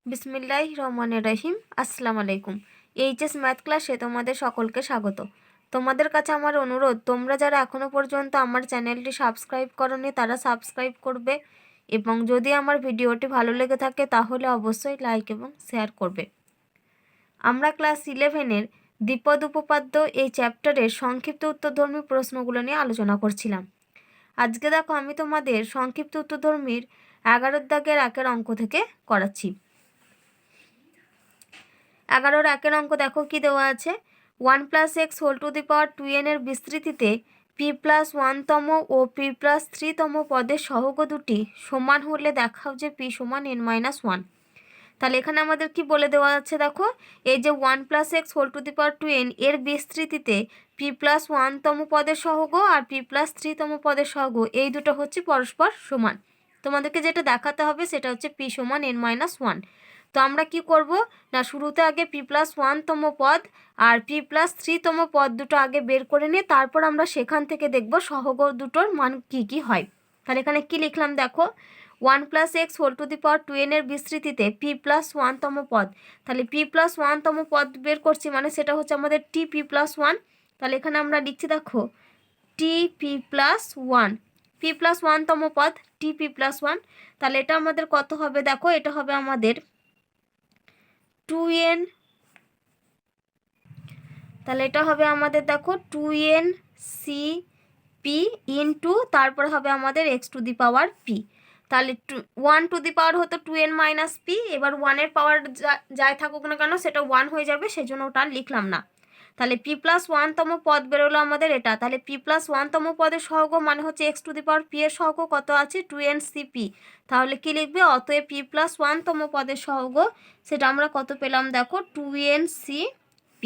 বিসমিল্লাহির রহমানির রহিম। আসসালামু আলাইকুম। এইচএস ম্যাথ ক্লাসে তোমাদের সকলকে স্বাগত। তোমাদের কাছে আমার অনুরোধ, তোমরা যারা এখনও পর্যন্ত আমার চ্যানেলটি সাবস্ক্রাইব করোনি তারা সাবস্ক্রাইব করবে, এবং যদি আমার ভিডিওটি ভালো লেগে থাকে তাহলে অবশ্যই লাইক এবং শেয়ার করবে। আমরা ক্লাস 11-এর দ্বিপদ উপপাদ্য এই চ্যাপ্টারের সংক্ষিপ্ত উত্তরধর্মী প্রশ্নগুলো নিয়ে আলোচনা করছিলাম। আজকে দেখো আমি তোমাদের সংক্ষিপ্ত উত্তরধর্মীর 11 দাগের 1 অঙ্ক থেকে করাচ্ছি। 11-র 1 অঙ্ক দেখো কি দেওয়া আছে। 1 + x whole to the power 2n এর বিস্তৃতিতে p+1তম ও p+3তম পদের সহগ দুটি সমান হলে দেখাও যে p = n-1। তাহলে এখানে আমাদের কি বলে দেওয়া আছে দেখো, এই যে 1 + x whole to the power 2n এর বিস্তৃতিতে p+1তম পদের সহগ আর p+3তম পদের সহগ এই দুটো হচ্ছে পরস্পর সমান। তোমাদেরকে যেটা দেখাতে হবে সেটা হচ্ছে p = n-1। তো আমরা কি করব না, শুরুতে আগে p+1তম পদ আর p+3তম পদ দুটো আগে বের করে নিয়ে তারপর আমরা সেখান থেকে দেখব সহগ দুটোর মান কি কি হয়। তাহলে এখানে কি লিখলাম দেখো, 1 + x whole to the power 2n এর বিস্তৃতিতে p+1তম পদ। তাহলে p+1তম পদ বের করছি, মানে সেটা হচ্ছে আমাদের tp+1। তাহলে এখানে আমরা লিখছি দেখো tp+1, p+1তম পদ tp+1। তাহলে এটা আমাদের কত হবে দেখো, এটা হবে আমাদের 2n। তাহলে এটা হবে আমাদের দেখো 2n cp ইন্টু তারপর হবে আমাদের x two the power p। তাহলে 1 টু দি পাওয়ার হতো 2n - p, এবার 1-এর পাওয়ার যাই থাকুক না কেন সেটা 1 হয়ে যাবে, সেজন্য ওটা লিখলাম না। তাহলে p+1তম পদ বেরোলো আমাদের এটা। তাহলে p+1তম পদের সহগ মানে হচ্ছে x two the power p এর সহগ কত আছে 2n cp। তাহলে কি লিখবে, অতএব p+1তম পদের সহগ সেটা আমরা কত পেলাম দেখো 2n cp।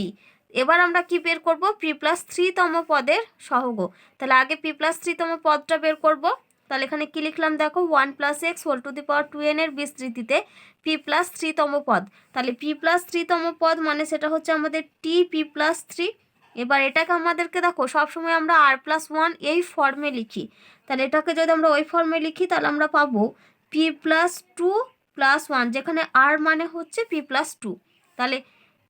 এবার আমরা কি বের করব, p+3তম পদের সহগ। তাহলে আগে p+3তম পদটা বের করব। তাহলে এখানে কি লিখলাম দেখো, 1 + x whole to the power 2n এর বিস্তৃতিতে p+3তম পদ। তাহলে p+3তম পদ মানে সেটা হচ্ছে আমাদের tp+3। এবার এটাকে আমাদেরকে দেখো সবসময় আমরা r+1 এই ফর্মে লিখি। তাহলে এটাকে যদি আমরা ওই ফর্মে লিখি তাহলে আমরা পাবো p+2+1, যেখানে r মানে হচ্ছে p+2। তাহলে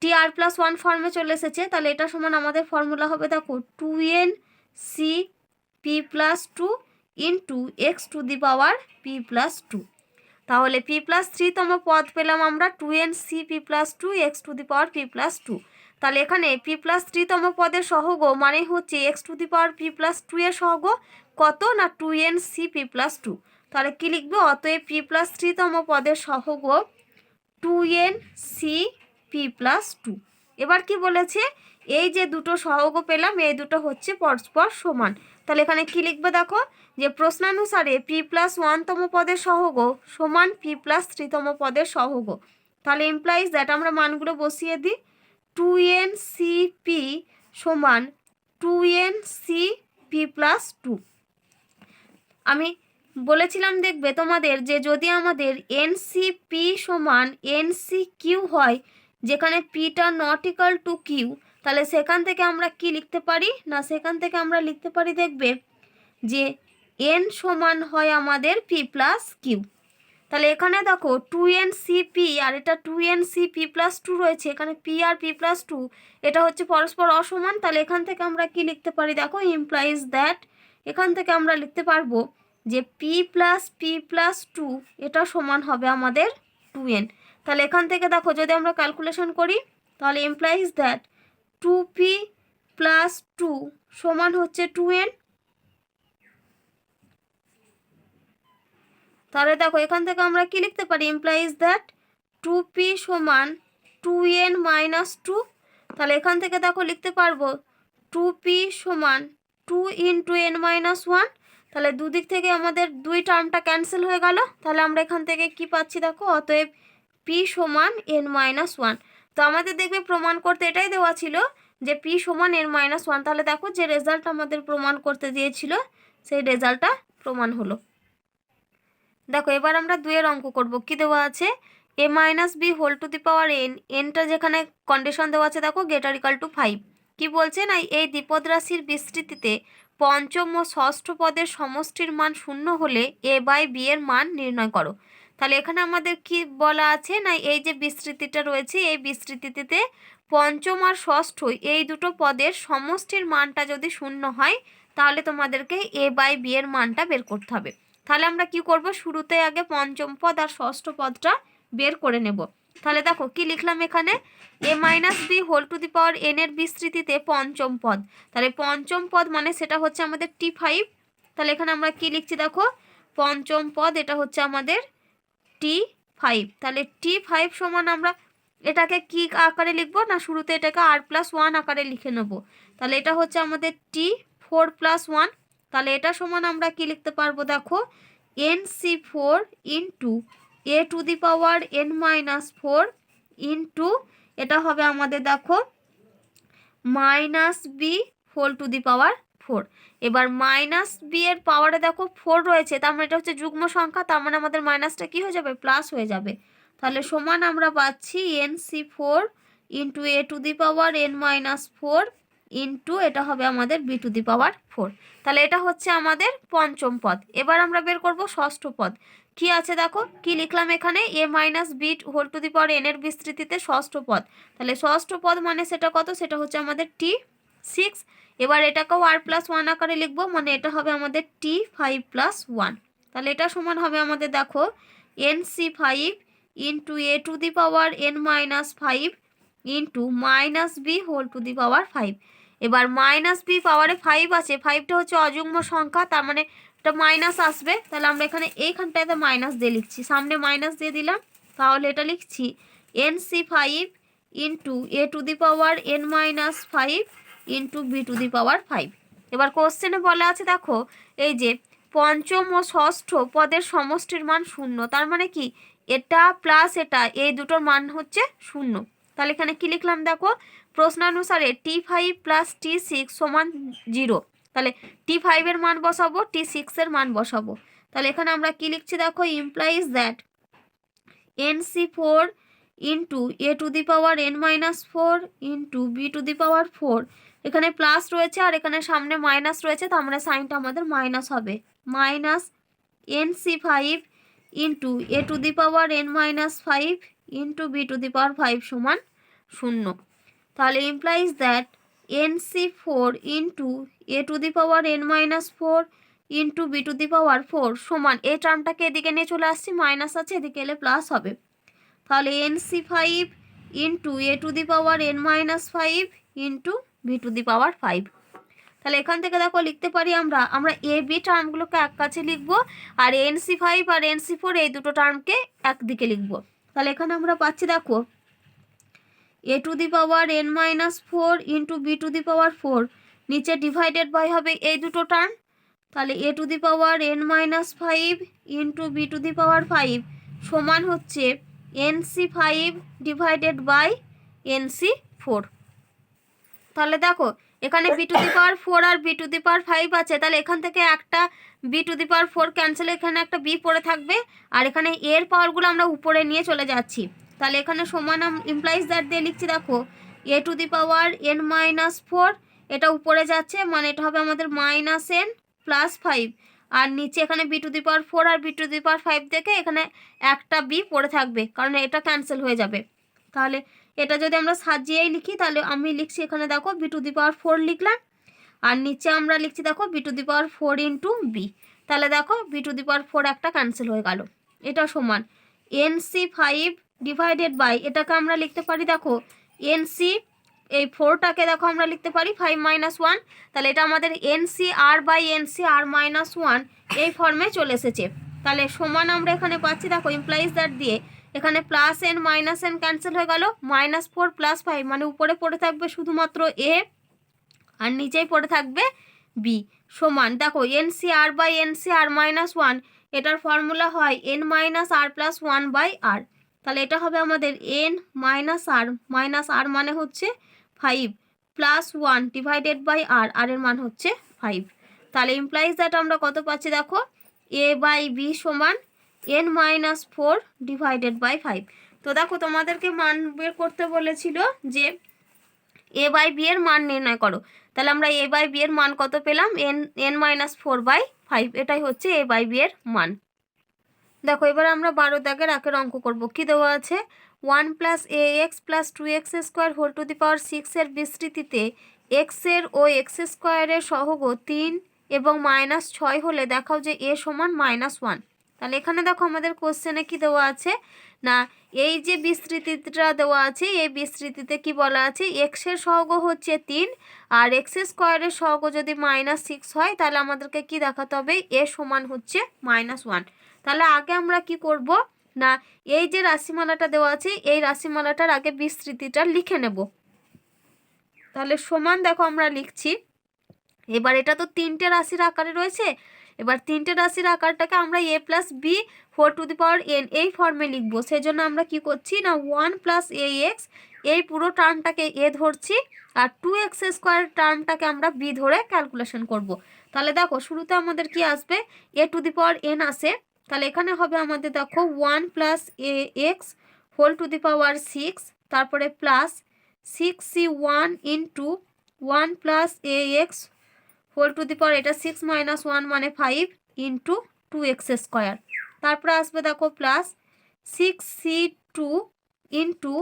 tr+1 ফর্মে চলে এসেছে। তাহলে এটা সমান আমাদের ফর্মুলা হবে দেখো 2n cp+2 into x two the power p+2। তাহলে p+3তম পদ পেলাম আমরা 2n cp+2 x two the power p+2। তাহলে এখানে p+3তম পদের সহগ মানে হচ্ছে x two the power p+2 এর সহগ কত না 2n cp+2। তাহলে কি লিখবে, অতএব p+3তম পদের সহগ 2n cp+2। এবার কি বলেছে, এই যে দুটো সহগ পেলাম এই দুটো হচ্ছে পরস্পর সমান। তাহলে এখানে কি লিখবে দেখো, যে প্রশ্নানুসারে p+1তম পদের সহগ সমান p+3তম পদের সহগ। তাহলে ইমপ্লাইজ দ্যাট আমরা মানগুলো বসিয়ে দিই। 2n cp সমান 2n cp+2। আমি বলেছিলাম দেখবে তোমাদের যে যদি আমাদের NCP সমান NCQ হয়, যেখানে পিটা নট ইকাল টু কিউ, তাহলে সেখান থেকে আমরা কি লিখতে পারি না, সেখান থেকে আমরা লিখতে পারি দেখবে যে n সমান হয় আমাদের p+q। তাহলে এখানে দেখো 2n cp আর এটা 2n cp+2 রয়েছে, এখানে p আর p+2 এটা হচ্ছে পরস্পর অসমান। তাহলে এখান থেকে আমরা কি লিখতে পারি দেখো, ইমপ্লাইজ দ্যাট এখান থেকে আমরা লিখতে পারবো যে p+p+2 এটা সমান হবে আমাদের 2n। তাহলে এখান থেকে দেখো যদি আমরা ক্যালকুলেশন করি তাহলে ইমপ্লাইজ দ্যাট 2p+2 সমান হচ্ছে 2n। তাহলে দেখো এখান থেকে আমরা কি লিখতে পারি, ইমপ্লাইজ দ্যাট 2p সমান 2n - 2। তাহলে এখান থেকে দেখো লিখতে পারবো 2p সমান 2 × n - 1। তাহলে দুদিক থেকে আমাদের দুই টার্মটা ক্যান্সেল হয়ে গেল। তাহলে আমরা এখান থেকে কি পাচ্ছি দেখো, অতএব p সমান n - 1। তো আমাদের দেখবে প্রমাণ করতে এটাই দেওয়া ছিল যে p সমান n - 1। তাহলে দেখো যে রেজাল্ট আমাদের প্রমাণ করতে দিয়েছিল সেই রেজাল্টটা প্রমাণ হলো। দেখো এবার আমরা 2-এর অঙ্ক করব। কি দেওয়া আছে, a - b whole to the power n, nটা যেখানে কন্ডিশন দেওয়া আছে দেখো গ্রেটার ইকাল টু 5। কি বলছে না, এই দ্বিপদ রাশির বিস্তৃতিতে পঞ্চম ও ষষ্ঠ পদের সমষ্টির মান 0 হলে a/b এর মান নির্ণয় করো। তাহলে এখানে আমাদের কি বলা আছে না, এই যে বিস্তৃতিটা রয়েছে এই বিস্তৃতিতে পঞ্চম আর ষষ্ঠ এই দুটো পদের সমষ্টির মানটা যদি শূন্য হয় তাহলে তোমাদেরকে এ বাই বি এর মানটা বের করতে হবে। তাহলে আমরা কি করব, শুরুতে আগে পঞ্চম পদ আর ষষ্ঠ পদটা বের করে নেব। তাহলে দেখো কি লিখলাম এখানে, a minus b whole to the power n এর বিস্তৃতিতে পঞ্চম পদ। তাহলে পঞ্চম পদ মানে সেটা হচ্ছে আমাদের T5। তাহলে এখানে আমরা কি লিখছি দেখো, পঞ্চম পদ এটা হচ্ছে আমাদের T5। তাহলে T5 সমান আমরা এটাকে কি আকারে লিখবো না, শুরুতে এটাকে R+1 আকারে লিখে নেব। তাহলে এটা হচ্ছে আমাদের T4+1। তাহলে এটা সমান আমরা কি লিখতে পারবো দেখো, NC4 into a to the power n-4 into এটা হবে আমাদের দেখো -b whole to the power 4। এবার -b এর পাওয়ারে দেখো 4 রয়েছে, তার মানে এটা হচ্ছে যুগ্ম সংখ্যা, তার মানে আমাদের মাইনাসটা কি হয়ে যাবে, প্লাস হয়ে যাবে। তাহলে সমান আমরা পাচ্ছি NC4 into a to the power n-4 into এটা হবে আমাদের বি টু দি পাওয়ার 4। তাহলে এটা হচ্ছে আমাদের পঞ্চম পদ। এবার আমরা বের করব ষষ্ঠ পদ। কি আছে দেখো, কি লিখলাম এখানে, a minus b whole to the power n এর বিস্তৃতিতে ষষ্ঠ পদ। তাহলে ষষ্ঠ পদ মানে সেটা কত, সেটা হচ্ছে আমাদের T6। এবার এটাকেও R+1 আকারে লিখবো, মানে এটা হবে আমাদের T5+1। তাহলে এটা সমান হবে আমাদের দেখো NC5 into a to the power n-5 into -b whole to the power 5। এবার -b পাওয়ারে 5 আছে, 5টা হচ্ছে অযুগ্ম সংখ্যা, তার মানে এটা মাইনাস আসবে। তাহলে আমরা এখানে এইখানটাতে মাইনাস দিয়ে লিখছি, সামনে মাইনাস দিয়ে দিলাম। তাহলে এটা লিখছি NC5 into a to the power n-5 into b to the power 5। এবার কোশ্চেনে বলা আছে দেখো, এই যে পঞ্চম ও ষষ্ঠ পদের সমষ্টির মান 0, তার মানে কি এটা প্লাস এটা এই দুটোর মান হচ্ছে 0। তাহলে এখানে কি লিখলাম দেখো, প্রশ্নানুসারে T5 প্লাস T6 সমান 0। তাহলে T5 এর মান বসাবো, T6 এর মান বসাবো। তাহলে এখানে আমরা কি লিখছি দেখো, implies that NC4 into a to the power n-4 into b to the power 4, এখানে প্লাস রয়েছে আর এখানে সামনে মাইনাস রয়েছে, তার মানে সাইনটা আমাদের মাইনাস হবে, minus NC5 into a to the power n-5 into b to the power 5 সমান 0। তাহলে implies that NC4 into a to the power n-4 into b to the power 4 সমান, এই টার্মটাকে এদিকে নিয়ে চলে আসছি, মাইনাস আছে এদিকে এলে প্লাস হবে। তাহলে NC5 into a to the power n-5 into b to the power 5। তাহলে এখান থেকে দেখো লিখতে পারি আমরা এ বি টার্মগুলোকে এক কাছে লিখবো, আর NC5 আর NC4 এই দুটো টার্মকে একদিকে লিখবো। তাহলে এখানে আমরা পাচ্ছি দেখো a to the power n-4 into b to the power 4, নিচে ডিভাইডেড বাই হবে এই দুটো টার্ম। তাহলে a to the power n-5 into b to the power 5 সমান হচ্ছে NC5 ডিভাইডেড বাই NC4। তাহলে দেখো এখানে বি টু দি পাওয়ার 4 আর বি টু দি পাওয়ার 5 আছে, তাহলে এখান থেকে একটা b to the power 4 cancel, এখানে একটা বি পড়ে থাকবে, আর এখানে এর পাওয়ারগুলো আমরা উপরে নিয়ে চলে যাচ্ছি। তাহলে এখানে সমান ইমপ্লাইজ দ্যাট দিয়ে লিখছি দেখো, a to the power n-4 এটা উপরে যাচ্ছে, মানে এটা হবে আমাদের -n+5, আর নিচে এখানে বি টু দি পাওয়ার 4 আর বি টু দি পাওয়ার 5 থেকে এখানে একটা বি পড়ে থাকবে, কারণ এটা ক্যান্সেল হয়ে যাবে। তাহলে এটা যদি আমরা সাজিয়েই লিখি, তাহলে আমি লিখছি এখানে দেখো বি টু দি পাওয়ার 4 লিখলাম, আর নিচে আমরা লিখছি দেখো B to the power 4 into B. তাহলে দেখো বি টু দি পাওয়ার 4 একটা ক্যান্সেল হয়ে গেল। এটা সমান NC5 ডিভাইডেড বাই, এটাকে আমরা লিখতে পারি দেখো NC, এই 4টাকে দেখো আমরা লিখতে পারি 5-1, তাহলে এটা আমাদের NCR বাই NCR-1 এই ফর্মে চলে এসেছে। তাহলে সমান আমরা এখানে পাচ্ছি দেখো ইমপ্লাইজ দ্যাট দিয়ে, এখানে plus n minus n cancel হয়ে গেল, -4 + 5 মানে উপরে পড়ে থাকবে শুধুমাত্র a আর নিচেই পড়ে থাকবে b সমান দেখো NCR বাই NCR-1, এটার ফর্মুলা হয় n-r+1/r। তাহলে এটা হবে আমাদের n-r, -r মানে হচ্ছে 5 + 1 ডিভাইডেড বাই r, আর এর মান হচ্ছে 5। তাহলে ইমপ্লাইজ দ্যাট আমরা কত পাচ্ছি দেখো, a বাই b সমান n-4 ডিভাইডেড বাই 5। তো দেখো তোমাদেরকে মান বের করতে বলেছিল যে a বাই b এর মান নির্ণয় করো, তাহলে আমরা a বাই b এর মান কত পেলাম, n-4/5, এটাই হচ্ছে a বাই b এর মান। দেখো এবার আমরা 12 দাগের একের অঙ্ক করব। কি দেওয়া আছে? 1 plus a x plus 2x square whole to the power 6 এর বিস্তৃতিতে এক্সের ও এক্স স্কোয়ারের সহগ 3 এবং -6 হলে দেখাও যে এ সমান -1। তাহলে এখানে দেখো আমাদের কোশ্চেনে কি দেওয়া আছে না, এই যে বিস্তৃতিটা দেওয়া আছে এই বিস্তৃতিতে কি বলা আছে, এক্সের সহগ হচ্ছে 3 আর এক্স স্কোয়ারের সহগ যদি -6 হয় তাহলে আমাদেরকে কি দেখাতে হবে, এ সমান হচ্ছে -1। তাহলে আগে আমরা কি করব না, এই যে রাশিমালাটা দেওয়া আছে এই রাশিমালাটার আগে বিস্তৃতিটা লিখে নেব। তাহলে সমান দেখো আমরা লিখছি। এবার এটা তো 3টে রাশির আকারে রয়েছে, এবার 3টে রাশির আকারটাকে আমরা a plus B whole to the power n এই ফর্মে লিখবো। সেই জন্য আমরা কি করছি না 1 প্লাস এ এক্স এই পুরো টার্মটাকে a ধরছি আর 2x স্কোয়ার টার্মটাকে আমরা b ধরে ক্যালকুলেশন করব। তাহলে দেখো শুরুতে আমাদের কি আসবে, a to the power n আসে। তাহলে এখানে হবে আমাদের দেখো 1 plus a x whole to the power 6, তারপরে plus 6c1 into 1 plus a x whole to the power এটা 6 - 1 মানে 5 ইন্টু 2x স্কোয়ার। তারপরে আসবে দেখো plus 6c2 into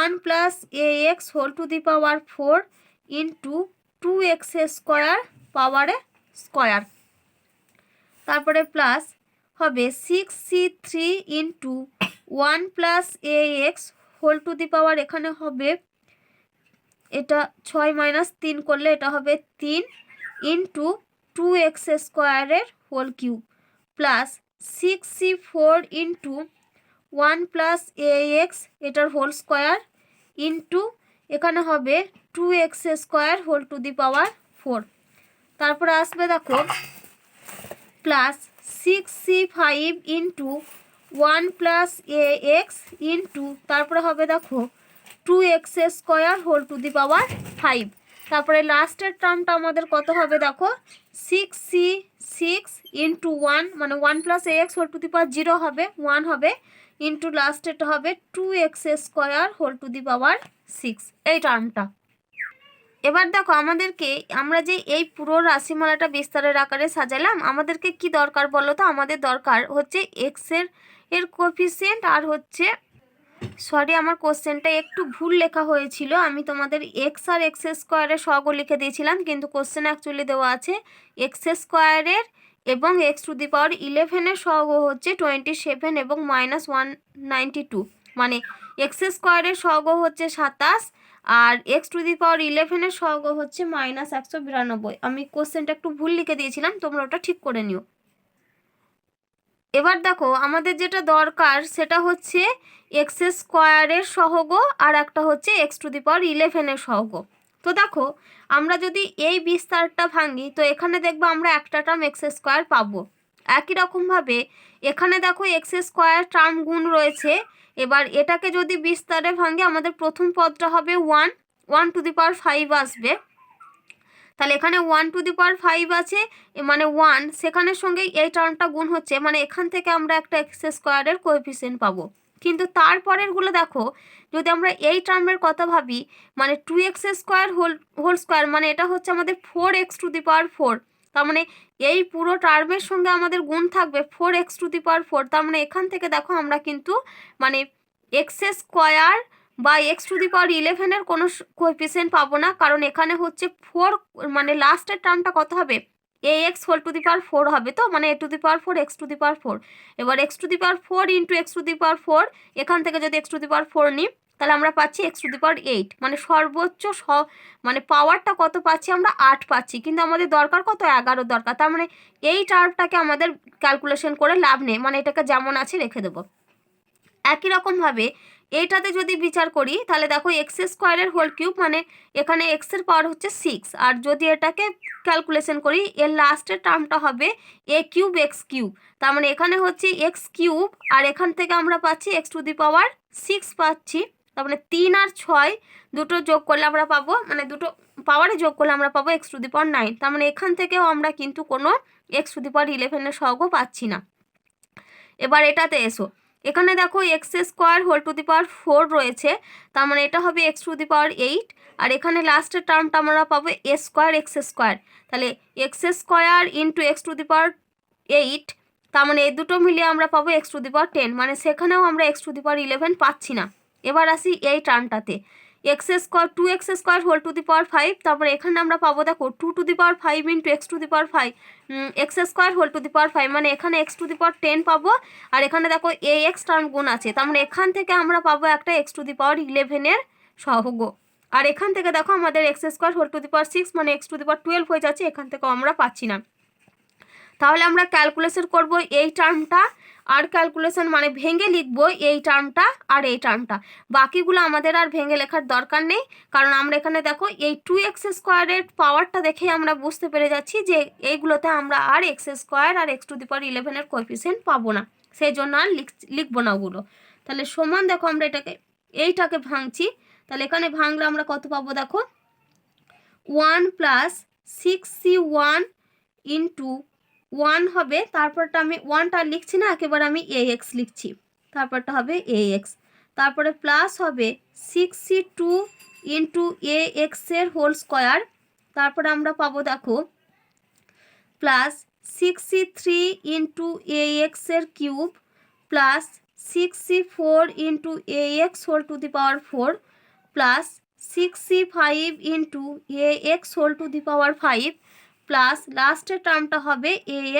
1 plus a x whole to the power 4 into 2x square পাওয়ারে square. তারপরে plus হবে 6c3 into 1 plus a x whole to the power এখানে হবে এটা 6 - 3 করলে এটা হবে 3 ইন্টু 2x স্কোয়ারের whole cube plus 6c4 into 1 plus a x এটার হোল স্কোয়ার ইন্টু এখানে হবে 2x square whole to the power 4। তারপরে আসবে দেখো plus 6c5 into 1 plus a x into তারপরে হবে দেখো 2x square whole to the power 5। তারপরে লাস্টের টার্মটা আমাদের কত হবে দেখো 6c6 ইন্টু 1 মানে 1 plus a x whole to the power 0 হবে 1 হবে ইন্টু লাস্টেরটা হবে 2x square whole to the power 6 এই টার্মটা। এবার দেখো আমাদেরকে আমরা যে এই পুরো রাশিমালাটা বিস্তারের আকারে সাজালাম, আমাদেরকে কি দরকার বলো তো, আমাদের দরকার হচ্ছে এর কোএফিসিয়েন্ট আর হচ্ছে সরি আমার কোশ্চেনটা একটু ভুল লেখা হয়েছিল, আমি তোমাদের এক্স আর এক্স স্কোয়ারের সহগ লিখে দিয়েছিলাম কিন্তু কোশ্চেন অ্যাকচুয়ালি দেওয়া আছে এক্স স্কোয়ারের এবং এক্স টু দি পাওয়ার 11-এর সহগ হচ্ছে 27 এবং -192 মানে এক্স স্কোয়ারের সহগ হচ্ছে 27 আর এক্স টু দি পাওয়ার 11-এর সহগ হচ্ছে -192। আমি কোশ্চেনটা একটু ভুল লিখে দিয়েছিলাম, তোমরা ওটা ঠিক করে নিও। এবার দেখো আমাদের যেটা দরকার সেটা হচ্ছে এক্স স্কোয়ারের সহগ আর একটা হচ্ছে এক্স টু দি পাওয়ার 11-এর সহগ। তো দেখো আমরা যদি এই বিস্তারটা ভাঙি তো এখানে দেখবো আমরা একটা টার্ম এক্স স্কোয়ার পাবো। একই রকমভাবে এখানে দেখো এক্স স্কোয়ার টার্ম গুণ রয়েছে। এবার এটাকে যদি বিস্তারে ভাঙি আমাদের প্রথম পদটা হবে 1 টু দি পাওয়ার 5 আসবে। তাহলে এখানে 1 টু দি পাওয়ার 5 আছে মানে 1 সেখানের সঙ্গে এই টার্মটা গুণ হচ্ছে মানে এখান থেকে আমরা একটা এক্স স্কোয়ারের কোএফিসিয়েন্ট পাবো। কিন্তু তারপরেরগুলো দেখো যদি আমরা এই টার্মের কথা ভাবি মানে 2x স্কোয়ার হোল স্কোয়ার মানে এটা হচ্ছে আমাদের 4x টু দি পাওয়ার 4। তার মানে এই পুরো টার্মের সঙ্গে আমাদের গুণ থাকবে 4x টু দি পাওয়ার 4। তার মানে এখান থেকে দেখো আমরা কিন্তু মানে এক্স স্কোয়ার বা এক্স টু দি পাওয়ার 11-এর কোনো কোএফিসিয়েন্ট পাবো না, কারণ এখানে হচ্ছে 4 মানে লাস্টের টার্মটা কত হবে a x whole to the power 4 হবে তো মানে a to the power 4 x to the power 4। এবার x to the power 4 into x to the power 4 এখান থেকে যদি এক্স টু দি পাওয়ার 4 নিই তাহলে আমরা পাচ্ছি এক্স টু দি পাওয়ার 8 মানে সর্বোচ্চ মানে পাওয়ারটা কত পাচ্ছি আমরা 8 পাচ্ছি, কিন্তু আমাদের দরকার কত 11 দরকার। তার মানে এই টার্মটাকে আমাদের ক্যালকুলেশন করে লাভ নেই, মানে এটাকে যেমন আছে রেখে দেবো। একই রকমভাবে এইটাতে যদি বিচার করি তাহলে দেখো এক্স স্কোয়ারের হোল কিউব মানে এখানে এক্সের পাওয়ার হচ্ছে 6 আর যদি এটাকে ক্যালকুলেশন করি এর লাস্টের টার্মটা হবে এ কিউব এক্স কিউব। তার মানে এখানে হচ্ছে এক্স কিউব আর এখান থেকে আমরা পাচ্ছি এক্স টু দি পাওয়ার 6 পাচ্ছি। তার মানে 3 আর 6 দুটো যোগ করলে আমরা পাবো মানে দুটো পাওয়ারে যোগ করলে আমরা পাবো এক্স টু দি পাওয়ার 9। তার মানে এখান থেকেও আমরা কিন্তু কোনো এক্স টু দি পাওয়ার 11-এর সহগ পাচ্ছি না। এবার এটাতে এসো, এখানে দেখো x square whole to the power 4 রয়েছে তার মানে এটা হবে এক্স টু দি পাওয়ার 8 আর এখানে লাস্টের টার্মটা আমরা পাবো এক্স স্কোয়ার। তাহলে x square into x to the power 8 তার মানে এই দুটো মিলিয়ে আমরা পাবো x⁻10, মানে সেখানেও আমরা x⁻11 পাচ্ছি না। এবার আসি এই টার্মটাতে, x² 2x² whole to the power 5, তারপরে এখানে আমরা পাবো দেখো 2⁵ into x⁵, x² whole to the power 5, মানে এখানে x⁻10 পাবো, আর এখানে দেখো ax টার্ম গুণ আছে, তার মানে এখান থেকে আমরা পাবো একটা x⁻11 এর সহগ, আর এখান থেকে দেখো আমাদের x² whole to the power 6 মানে x⁻12 হয়ে যাচ্ছে, এখান থেকেও আমরা পাচ্ছি না। তাহলে আমরা ক্যালকুলেশন করব এই টার্মটা, আর ক্যালকুলেশন মানে ভেঙে লিখবো এই টার্মটা আর এই টার্মটা, বাকিগুলো আমাদের আর ভেঙে লেখার দরকার নেই, কারণ আমরা এখানে দেখো এই 2x² এর পাওয়ারটা দেখে আমরা বুঝতে পেরে যাচ্ছি যে এইগুলোতে আমরা আর x² আর x⁻11 এর কোএফিসিয়েন্ট পাবো না, সেই জন্য আর লিখবো না ওগুলো। তাহলে সমান দেখো আমরা এইটাকে ভাঙছি, তাহলে এখানে ভাঙলে আমরা কত পাবো দেখো, 1 + 6c1 ইন্টু 1 হবে, তারপরটা আমি 1টা লিখছি না, একেবারে আমি ax লিখছি, তারপরটা হবে ax, তারপরে প্লাস হবে 6c2 ইন্টু ax এর হোল স্কোয়ার, তারপরে আমরা পাবো দেখো প্লাস 6c3 ইন্টু ax এর cube plus 6c4 into ax whole to the power 4 plus 6c5 into ax whole to the power 5 plus লাস্টের টার্মটা হবে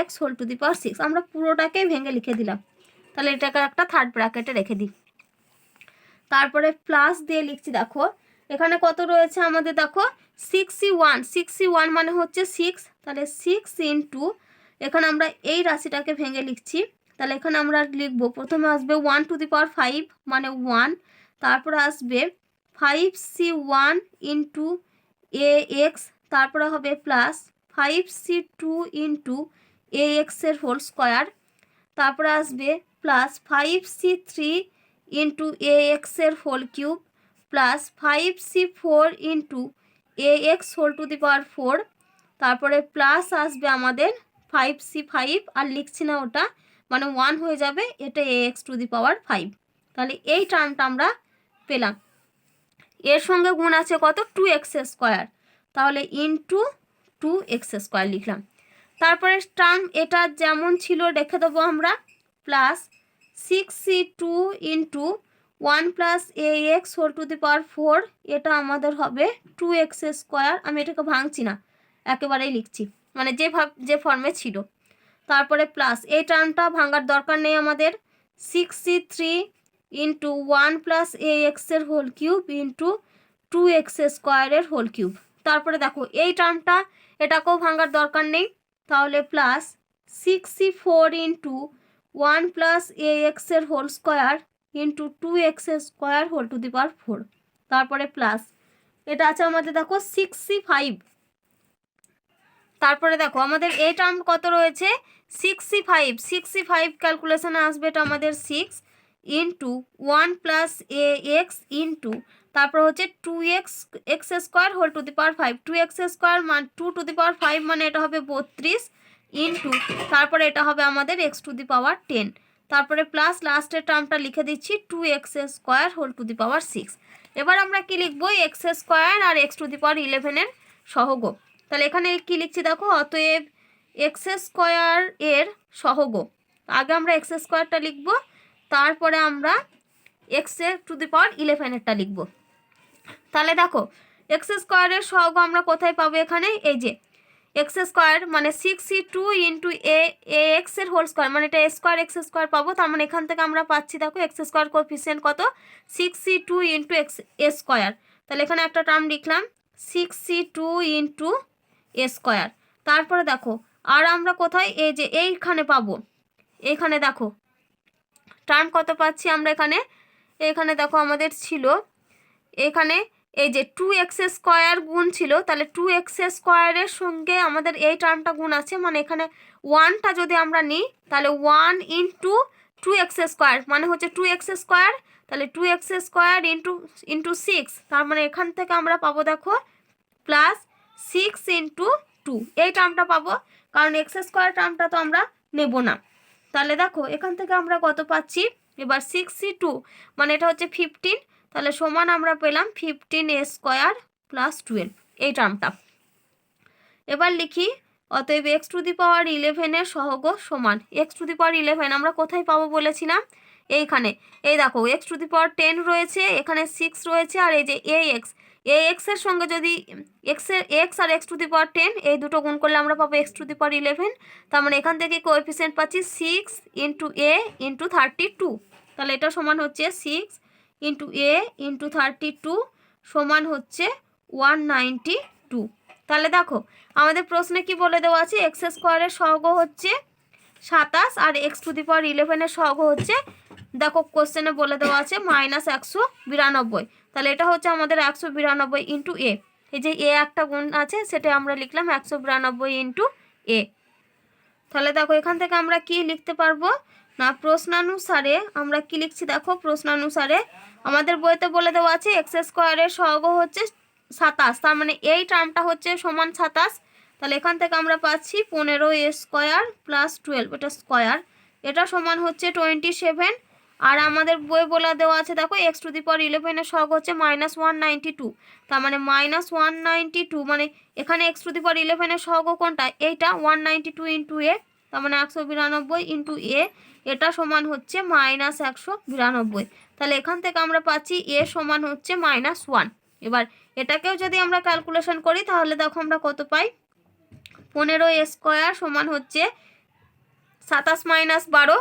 ax whole to the power 6। আমরা পুরোটাকে ভেঙে লিখে দিলাম, তাহলে এটাকে একটা থার্ড ব্র্যাকেটে রেখে দিই, তারপরে প্লাস দিয়ে লিখছি, দেখো এখানে কত রয়েছে আমাদের, দেখো 6c1 মানে হচ্ছে 6, তাহলে 6 ইন্টু এখানে আমরা এই রাশিটাকে ভেঙে লিখছি, তাহলে এখানে আমরা লিখবো, প্রথমে আসবে 1 টু দি পাওয়ার 5 মানে 1, তারপরে আসবে 5c1 ইন্টু ax, তারপরে হবে প্লাস 5c2 ইন্টু ax এর হোল স্কোয়ার, তারপরে আসবে প্লাস 5c3 ইন্টু ax এর whole cube plus 5c4 into ax whole to the power 4, তারপরে প্লাস আসবে আমাদের 5c5, আর লিখছি না ওটা, মানে 1 হয়ে যাবে, এটা ax টু দি পাওয়ার 5। তাহলে এই টার্মটা আমরা পেলাম, এর সঙ্গে গুণ আছে কত, 2x², তাহলে ইন্টু 2x² লিখলাম, তারপরে টার্ম এটা যেমন ছিল রেখে দেবো আমরা, plus 6c2 into 1 plus ax whole to the power 4, এটা আমাদের হবে 2x², আমি এটাকে ভাঙছি না, একেবারেই লিখছি, মানে যে ফর্মে ছিল, তারপরে প্লাস এই টার্মটা ভাঙার দরকার নেই আমাদের, 6c3 ইন্টু 1 প্লাস ax এর হোল কিউব ইন্টু 2x² এর হোল কিউব, তারপরে দেখো এই টার্মটা এটাকেও ভাঙার দরকার নেই, তাহলে plus 6c4 into 1 plus ax এর whole square into 2x² whole to the power 4, তারপরে প্লাস এটা আছে আমাদের দেখো 6c5, তারপরে দেখো আমাদের এই টার্ম কত রয়েছে, 6c5 ক্যালকুলেশনে আসবে এটা আমাদের 6 ইন্টু 1 প্লাস ax ইন্টু তারপর হচ্ছে 2x² whole to the power 5, 2x² মান 2 টু দি পাওয়ার 5 মানে এটা হবে 32 ইন্টু তারপরে এটা হবে আমাদের x টু দি পাওয়ার 10, তারপরে প্লাস লাস্টের টার্মটা লিখে দিচ্ছি 2x² whole to the power 6। এবার আমরা কি লিখবো, x² R x two the পাওয়ার 11 এর সহগ, তাহলে এখানে কি লিখছি দেখো, অতএব x² এর সহগ, আগে আমরা x²টা লিখব, তারপরে আমরা x টু দি পাওয়ার 11 এরটা লিখব। তাহলে দেখো x² এর সহগ আমরা কোথায় পাবো, এখানে এই যে x² মানে 6c2 ইন্টু ax এর হোল স্কোয়ার, মানে এটা a² পাবো, তার মানে এখান থেকে আমরা পাচ্ছি দেখো x² কোএফিসিয়েন্ট কত, 6c2 ইন্টু a², তাহলে এখানে একটা টার্ম লিখলাম 6c2 ইন্টু a², তারপরে দেখো আর আমরা কোথায়, এই যে এইখানে পাবো, এইখানে দেখো টার্ম কত পাচ্ছি আমরা, এখানে দেখো আমাদের ছিল এখানে এই যে 2x² গুণ ছিল, তাহলে 2x² এর সঙ্গে আমাদের এই টার্মটা গুণ আছে, মানে এখানে 1টা যদি আমরা নিই তাহলে 1 ইন্টু 2x² মানে হচ্ছে 2x², তাহলে 2x² ইন্টু 6, তার মানে এখান থেকে আমরা পাবো দেখো প্লাস 6 ইন্টু 2, এই টার্মটা পাবো, কারণ x² টার্মটা তো আমরা নেব না। তাহলে দেখো এখান থেকে আমরা কত পাচ্ছি, এবার 6c2 মানে এটা হচ্ছে 15, তাহলে সমান আমরা পেলাম 15a² প্লাস 12, এই টার্মটা। এবার লিখি অতএব এক্স টু দি পাওয়ার 11 সহগ সমান এক্স টু দি পাওয়ার 11 আমরা কোথায় পাবো বলেছিলাম, এইখানে। এই দেখো এক্স টু দি পাওয়ার 10 রয়েছে, এখানে 6 রয়েছে, আর এই যে এক্স এর সঙ্গে যদি এক্স আর এক্স টু দি পাওয়ার 10 এই দুটো গুণ করলে আমরা পাবো এক্স টু দি পাওয়ার 11। তার মানে এখান থেকে কোএফিসিয়েন্ট পাচ্ছি 6 ইন্টু এ ইন্টু 32। তাহলে এটা সমান হচ্ছে 6 ইন্টু এ ইন্টু 32 সমান হচ্ছে 192। তাহলে দেখো আমাদের প্রশ্নে কি বলে দেওয়া আছে, এক্স স্কোয়ারের সহগ হচ্ছে 27 আর এক্স টু দি পাওয়ার 11 সহগ হচ্ছে, দেখো কোশ্চেনে বলে দেওয়া আছে -192। তাহলে এটা হচ্ছে আমাদের 192 ইন্টু এ, এই যে এ একটা গুণ আছে সেটা আমরা লিখলাম 192 ইন্টু এ। তাহলে দেখো এখান থেকে আমরা কি লিখতে পারবো না, প্রশ্নানুসারে আমরা কি লিখছি, দেখো প্রশ্নানুসারে আমাদের বইতে বলে দেওয়া আছে এক্স স্কোয়ারের সহগ হচ্ছে 27, তার মানে এই টার্মটা হচ্ছে সমান 27। তাহলে এখান থেকে আমরা পাচ্ছি 15 স্কোয়ার প্লাস 12 এটা স্কোয়ার, এটা সমান হচ্ছে 27। আর আমাদের বই বলে দেওয়া আছে দেখো এক্স টু দি পাওয়ার 11 সহগ হচ্ছে -192, তার মানে -192 মানে এখানে এক্স টু দি পাওয়ার 11 সহগ কোনটা, এইটা 192 ইন্টু এ, তার মানে 192 ইন্টু এ, এটা সমান হচ্ছে -192। তাহলে এখান থেকে আমরা পাচ্ছি এ সমান হচ্ছে -1। এবার এটাকেও যদি আমরা ক্যালকুলেশন করি তাহলে দেখো আমরা কত পাই, 15 স্কোয়ার সমান হচ্ছে 27 - 12।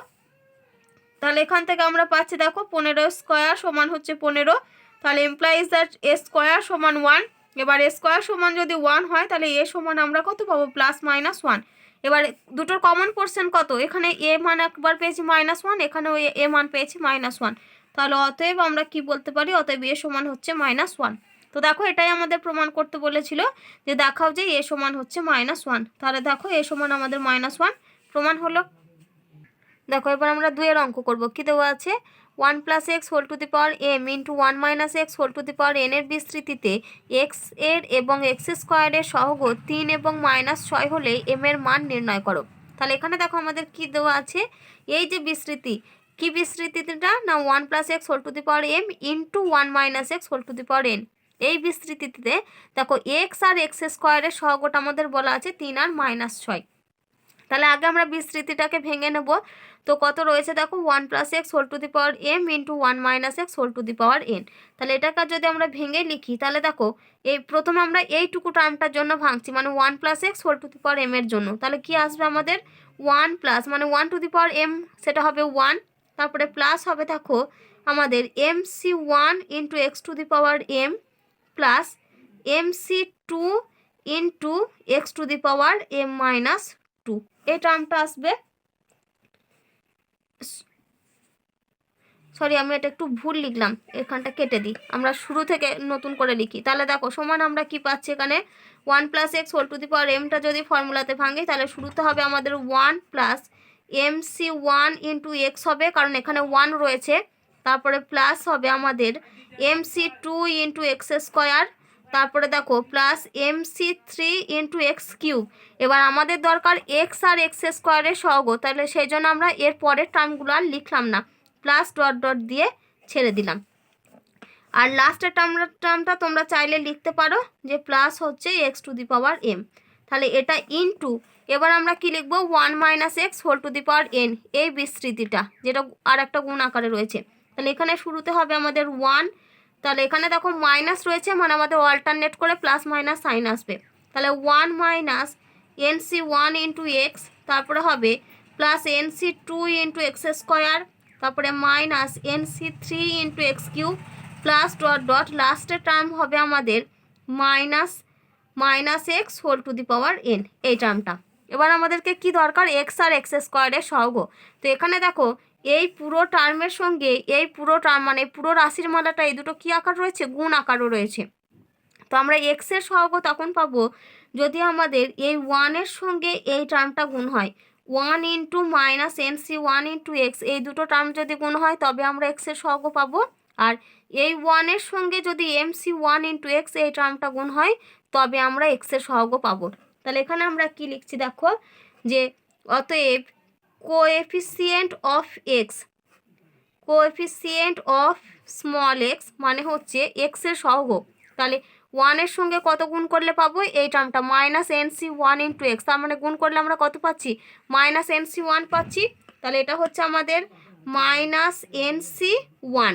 তাহলে এখান থেকে আমরা পাচ্ছি দেখো 15 স্কোয়ার সমান হচ্ছে 15, তাহলে ইমপ্লাইজ দ্যাট এ স্কোয়ার সমান 1। এবার এ স্কোয়ার সমান যদি 1 হয় তাহলে এ সমান আমরা কত পাবো, +-1। এবার দুটোর কমন পোর্শন কত, এখানে এ মান একবার পেয়েছি -1, এখানেও এ মান পেয়েছি -1। তাহলে অতএব আমরা কি বলতে পারি, অতএব এ সমান হচ্ছে -1। তো দেখো এটাই আমাদের প্রমাণ করতে বলেছিল যে দেখাও যে এ সমান হচ্ছে -1। তাহলে দেখো এ সমান আমাদের -1 প্রমাণ হলো। দেখো এবার আমরা 2 এর অঙ্ক করব। কি দেওয়া আছে, 1 + x whole to the power m into 1 - x whole to the power n এর বিস্তৃতিতে x এর এবং x স্কোয়ারের সহগ 3 এবং -6 হলে m এর মান নির্ণয় করো। তাহলে এখানে দেখো আমাদের কি দেওয়া আছে, এই যে বিস্তৃতি, কি বিস্তৃতিটা না 1 + x whole to the power m into 1 - x whole to the power n, এই বিস্তৃতিতে দেখো x আর x স্কোয়ারের সহগটা আমাদের বলা আছে 3 আর -6। তাহলে আগে আমরা বিস্তৃতিটাকে ভেঙে নেব। তো কত রয়েছে দেখো 1 + x whole to the power m into 1 - x whole to the power n। তাহলে এটাকে যদি আমরা ভেঙে লিখি তাহলে দেখো এই প্রথমে আমরা এইটুকু টার্মটার জন্য ভাঙছি, মানে 1 + x whole to the power m এর জন্য। তাহলে কি আসবে আমাদের 1 প্লাস মানে 1 টু দি পাওয়ার m সেটা হবে 1, তারপরে প্লাস হবে দেখো আমাদের mc1 into x two the power m plus mc2 into x two the power m-2, এই টার্মটা আসবে। সরি আমি এটা একটু ভুল লিখলাম, এখানটা কেটে দিই, আমরা শুরু থেকে নতুন করে লিখি। তাহলে দেখো সমান আমরা কি পাচ্ছি এখানে 1 + x হোল টু দি পাওয়ার mটা যদি ফর্মুলাতে ভাঙি তাহলে শুরুতে হবে আমাদের 1 প্লাস mc1 ইন্টু x হবে, কারণ এখানে 1 রয়েছে, তারপরে প্লাস হবে আমাদের mc2 ইন্টু x স্কোয়ার, তারপরে দেখো plus mc3 into x cube. এবার আমাদের দরকার x আর x স্কোয়ারের সহগ, তাহলে সেই জন্য আমরা এর পরের টার্মগুলো আর লিখলাম না, প্লাস ডট ডট দিয়ে ছেড়ে দিলাম। আর লাস্টের টার্মটা তোমরা চাইলে লিখতে পারো যে প্লাস হচ্ছে x to the power m। তাহলে এটা ইনটু এবার আমরা কি লিখবো 1 - x whole to the power n, এই বিস্তৃতিটা যেটা আর একটা গুণ আকারে রয়েছে। তাহলে এখানে শুরুতে হবে আমাদের 1, তাহলে এখানে দেখো মাইনাস রয়েছে মানে আমাদের অল্টারনেট করে প্লাস মাইনাস সাইন আসবে। তাহলে 1 - nc1 ইন্টু এক্স, তারপরে হবে plus nc2 into x square, তারপরে minus nc3 into x cube plus dot dot লাস্টের টার্ম হবে আমাদের minus x whole to the power n, এই টার্মটা। এবার আমাদেরকে কি দরকার, এক্স আর এক্স স্কোয়ারের সহগ। তো এখানে দেখো এই পুরো টার্মের সঙ্গে এই পুরো টার্ম মানে পুরো রাশির মালাটা এই দুটো কি আকার রয়েছে, গুণ আকারও রয়েছে। তো আমরা এক্সের সহগ তখন পাবো যদি আমাদের এই 1 এর সঙ্গে এই টার্মটা গুণ হয়, 1 into minus nc1 into x, এই দুটো টার্ম যদি গুণ হয় তবে আমরা এক্সের সহগ পাবো। আর এই 1 এর সঙ্গে যদি mc1 ইন্টু এক্স এই টার্মটা গুণ হয় তবে আমরা এক্সের সহগ পাবো। তাহলে এখানে আমরা কি লিখছি দেখো যে অতএব কোএফিসিয়েন্ট অফ স্মল এক্স মানে হচ্ছে এক্সের সহগ। তাহলে ওয়ানের সঙ্গে কত গুণ করলে পাবো এই টার্মটা minus n c one into x, তার মানে গুণ করলে আমরা কত পাচ্ছি মাইনাস এনসি ওয়ান পাচ্ছি। তাহলে এটা হচ্ছে আমাদের মাইনাস এনসি ওয়ান।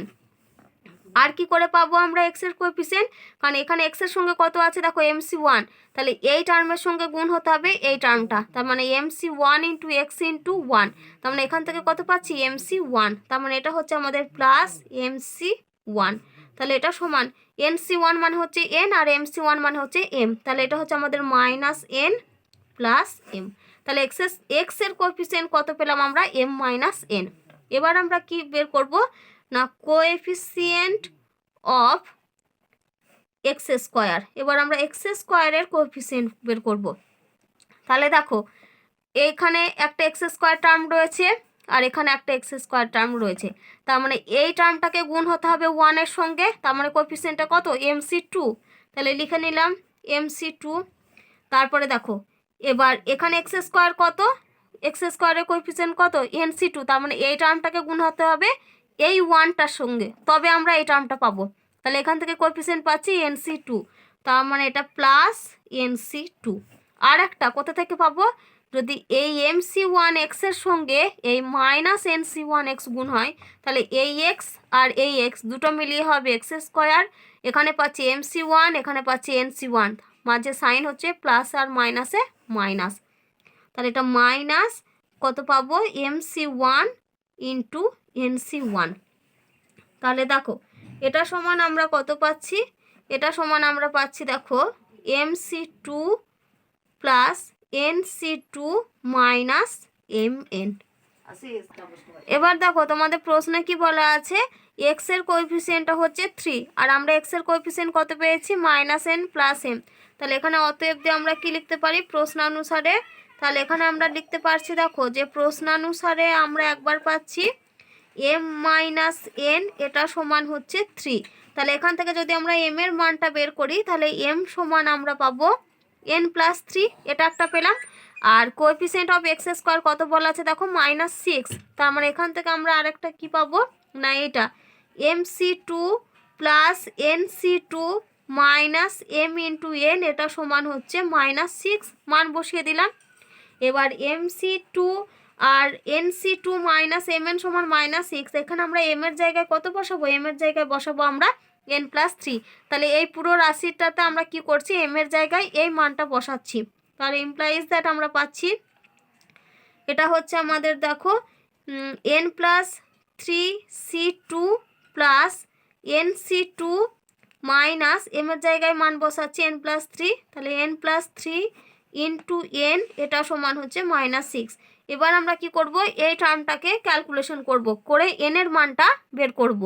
আর কি করে পাবো আমরা এক্সের কোএফিসিয়েন্ট, কারণ এখানে এক্সের সঙ্গে কত আছে দেখো এমসি ওয়ান, তাহলে এই টার্মের সঙ্গে গুণ হতে হবে এই টার্মটা, তার মানে MC one into x into one, তার মানে এখান থেকে কত পাচ্ছি এমসি ওয়ান, তার মানে এটা হচ্ছে আমাদের প্লাস এমসি ওয়ান। তাহলে এটা সমান এনসি ওয়ান মানে হচ্ছে এন আর এমসি ওয়ান মানে হচ্ছে এম, তাহলে এটা হচ্ছে আমাদের মাইনাস এন প্লাস এম। তাহলে এক্সের কোএফিসিয়েন্ট কত পেলাম আমরা এম মাইনাস এন। এবার আমরা কি বের করব না কোএফিসিয়েন্ট অফ এক্স স্কোয়ার। এবার আমরা এক্স স্কোয়ারের কোএফিসিয়েন্ট বের করব। তাহলে দেখো এইখানে একটা এক্স স্কোয়ার টার্ম রয়েছে আর এখানে একটা এক্স স্কোয়ার টার্ম রয়েছে, তার মানে এই টার্মটাকে গুণ হতে হবে ওয়ানের সঙ্গে, তার মানে কোএফিসিয়েন্টটা কত এমসি টু, তাহলে লিখে নিলাম এমসি টু। তারপরে দেখো এবার এখানে এক্স স্কোয়ার কত, এক্স স্কোয়ারের কোএফিসিয়েন্ট কত এনসি টু, তার মানে এই টার্মটাকে গুণ হতে হবে এই ওয়ানটার সঙ্গে, তবে আমরা এই টার্মটা পাবো। তাহলে এখান থেকে কোএফিসিয়েন্ট পাচ্ছি এনসি টু, তার মানে এটা প্লাস এনসি টু। আর একটা কোথা থেকে পাবো, যদি এই এমসি ওয়ান এক্সের সঙ্গে এই মাইনাস এনসি ওয়ান এক্স গুণ হয়, তাহলে এই এক্স আর এই এক্স দুটো মিলিয়ে হবে এক্স স্কোয়ার, এখানে পাচ্ছি এমসি ওয়ান এখানে পাচ্ছি এনসি ওয়ান, মাঝে সাইন হচ্ছে প্লাস আর মাইনাসে মাইনাস, তাহলে এটা মাইনাস কত পাবো MC one into NC one. তাহলে দেখো এটা সমান আমরা কত পাচ্ছি, এটা সমান আমরা পাচ্ছি দেখো MC two plus NC two minus M N. এবার দেখো তোমাদের প্রশ্নে কি বলা আছে এক্স এর কোএফিসিয়েন্টটা হচ্ছে 3 আর আমরা এক্স এর কোএফিসিয়েন্ট কত পেয়েছি মাইনাস এন প্লাস এম। তাহলে এখানে অতএব দিয়ে আমরা কি লিখতে পারি প্রশ্নানুসারে, তাহলে এখানে আমরা লিখতে পারছি দেখো যে প্রশ্নানুসারে আমরা একবার পাচ্ছি এম মাইনাস এন এটা সমান হচ্ছে 3। তাহলে এখান থেকে যদি আমরা এম এর মানটা বের করি তাহলে এম সমান আমরা পাবো এন প্লাস 3, এটা একটা পেলাম। আর কোএফিসিয়েন্ট অফ এক্স স্কোয়ার কত বলা আছে দেখো মাইনাস 6, তার মানে এখান থেকে আমরা আরেকটা কি পাবো না এটা m c two plus NC two minus m into n এটা সমান হচ্ছে মাইনাস 6, মান বসিয়ে দিলাম। এবার এমসি টু আর n c two minus M n সমান মাইনাস 6, এখানে আমরা এম এর জায়গায় কত বসাবো, এম এর জায়গায় বসাবো আমরা এন প্লাস 3। তাহলে এই পুরো রাশিটাতে আমরা কি করছি এম এর জায়গায় এই মানটা বসাচ্ছি, তাহলে ইমপ্লাইজ দ্যাট আমরা পাচ্ছি এটা হচ্ছে আমাদের দেখো N plus three C two plus N C two minus M এর জায়গায় মান বসাচ্ছি এন প্লাস 3, তাহলে এন প্লাস 3 ইন্টু এন এটা সমান হচ্ছে মাইনাস 6। এবার আমরা কি করব এই টার্মটাকে ক্যালকুলেশন করব, করে এন এর মানটা বের করব।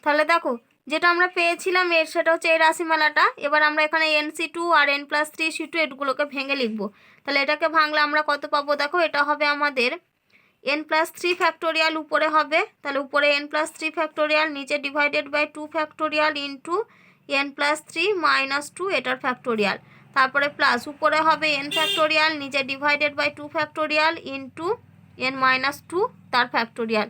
তাহলে দেখো যেটা আমরা পেয়েছিলাম এর সেটা হচ্ছে এই রাশিমালাটা, এবার আমরা এখানে এনসি টু আর এন প্লাস 3 সি টু এগুলোকে ভেঙে লিখবো। তাহলে এটাকে ভাঙলে আমরা কত পাবো দেখো এটা হবে আমাদের এন প্লাস 3 ফ্যাক্টোরিয়াল উপরে হবে, তাহলে উপরে এন প্লাস 3 ফ্যাক্টোরিয়াল নিচে divided by 2 factorial into N plus 3 minus 2 এটার ফ্যাক্টোরিয়াল, তারপরে প্লাস উপরে হবে এন ফ্যাক্টোরিয়াল নিচে divided by 2 factorial into N minus 2 তার ফ্যাক্টোরিয়াল,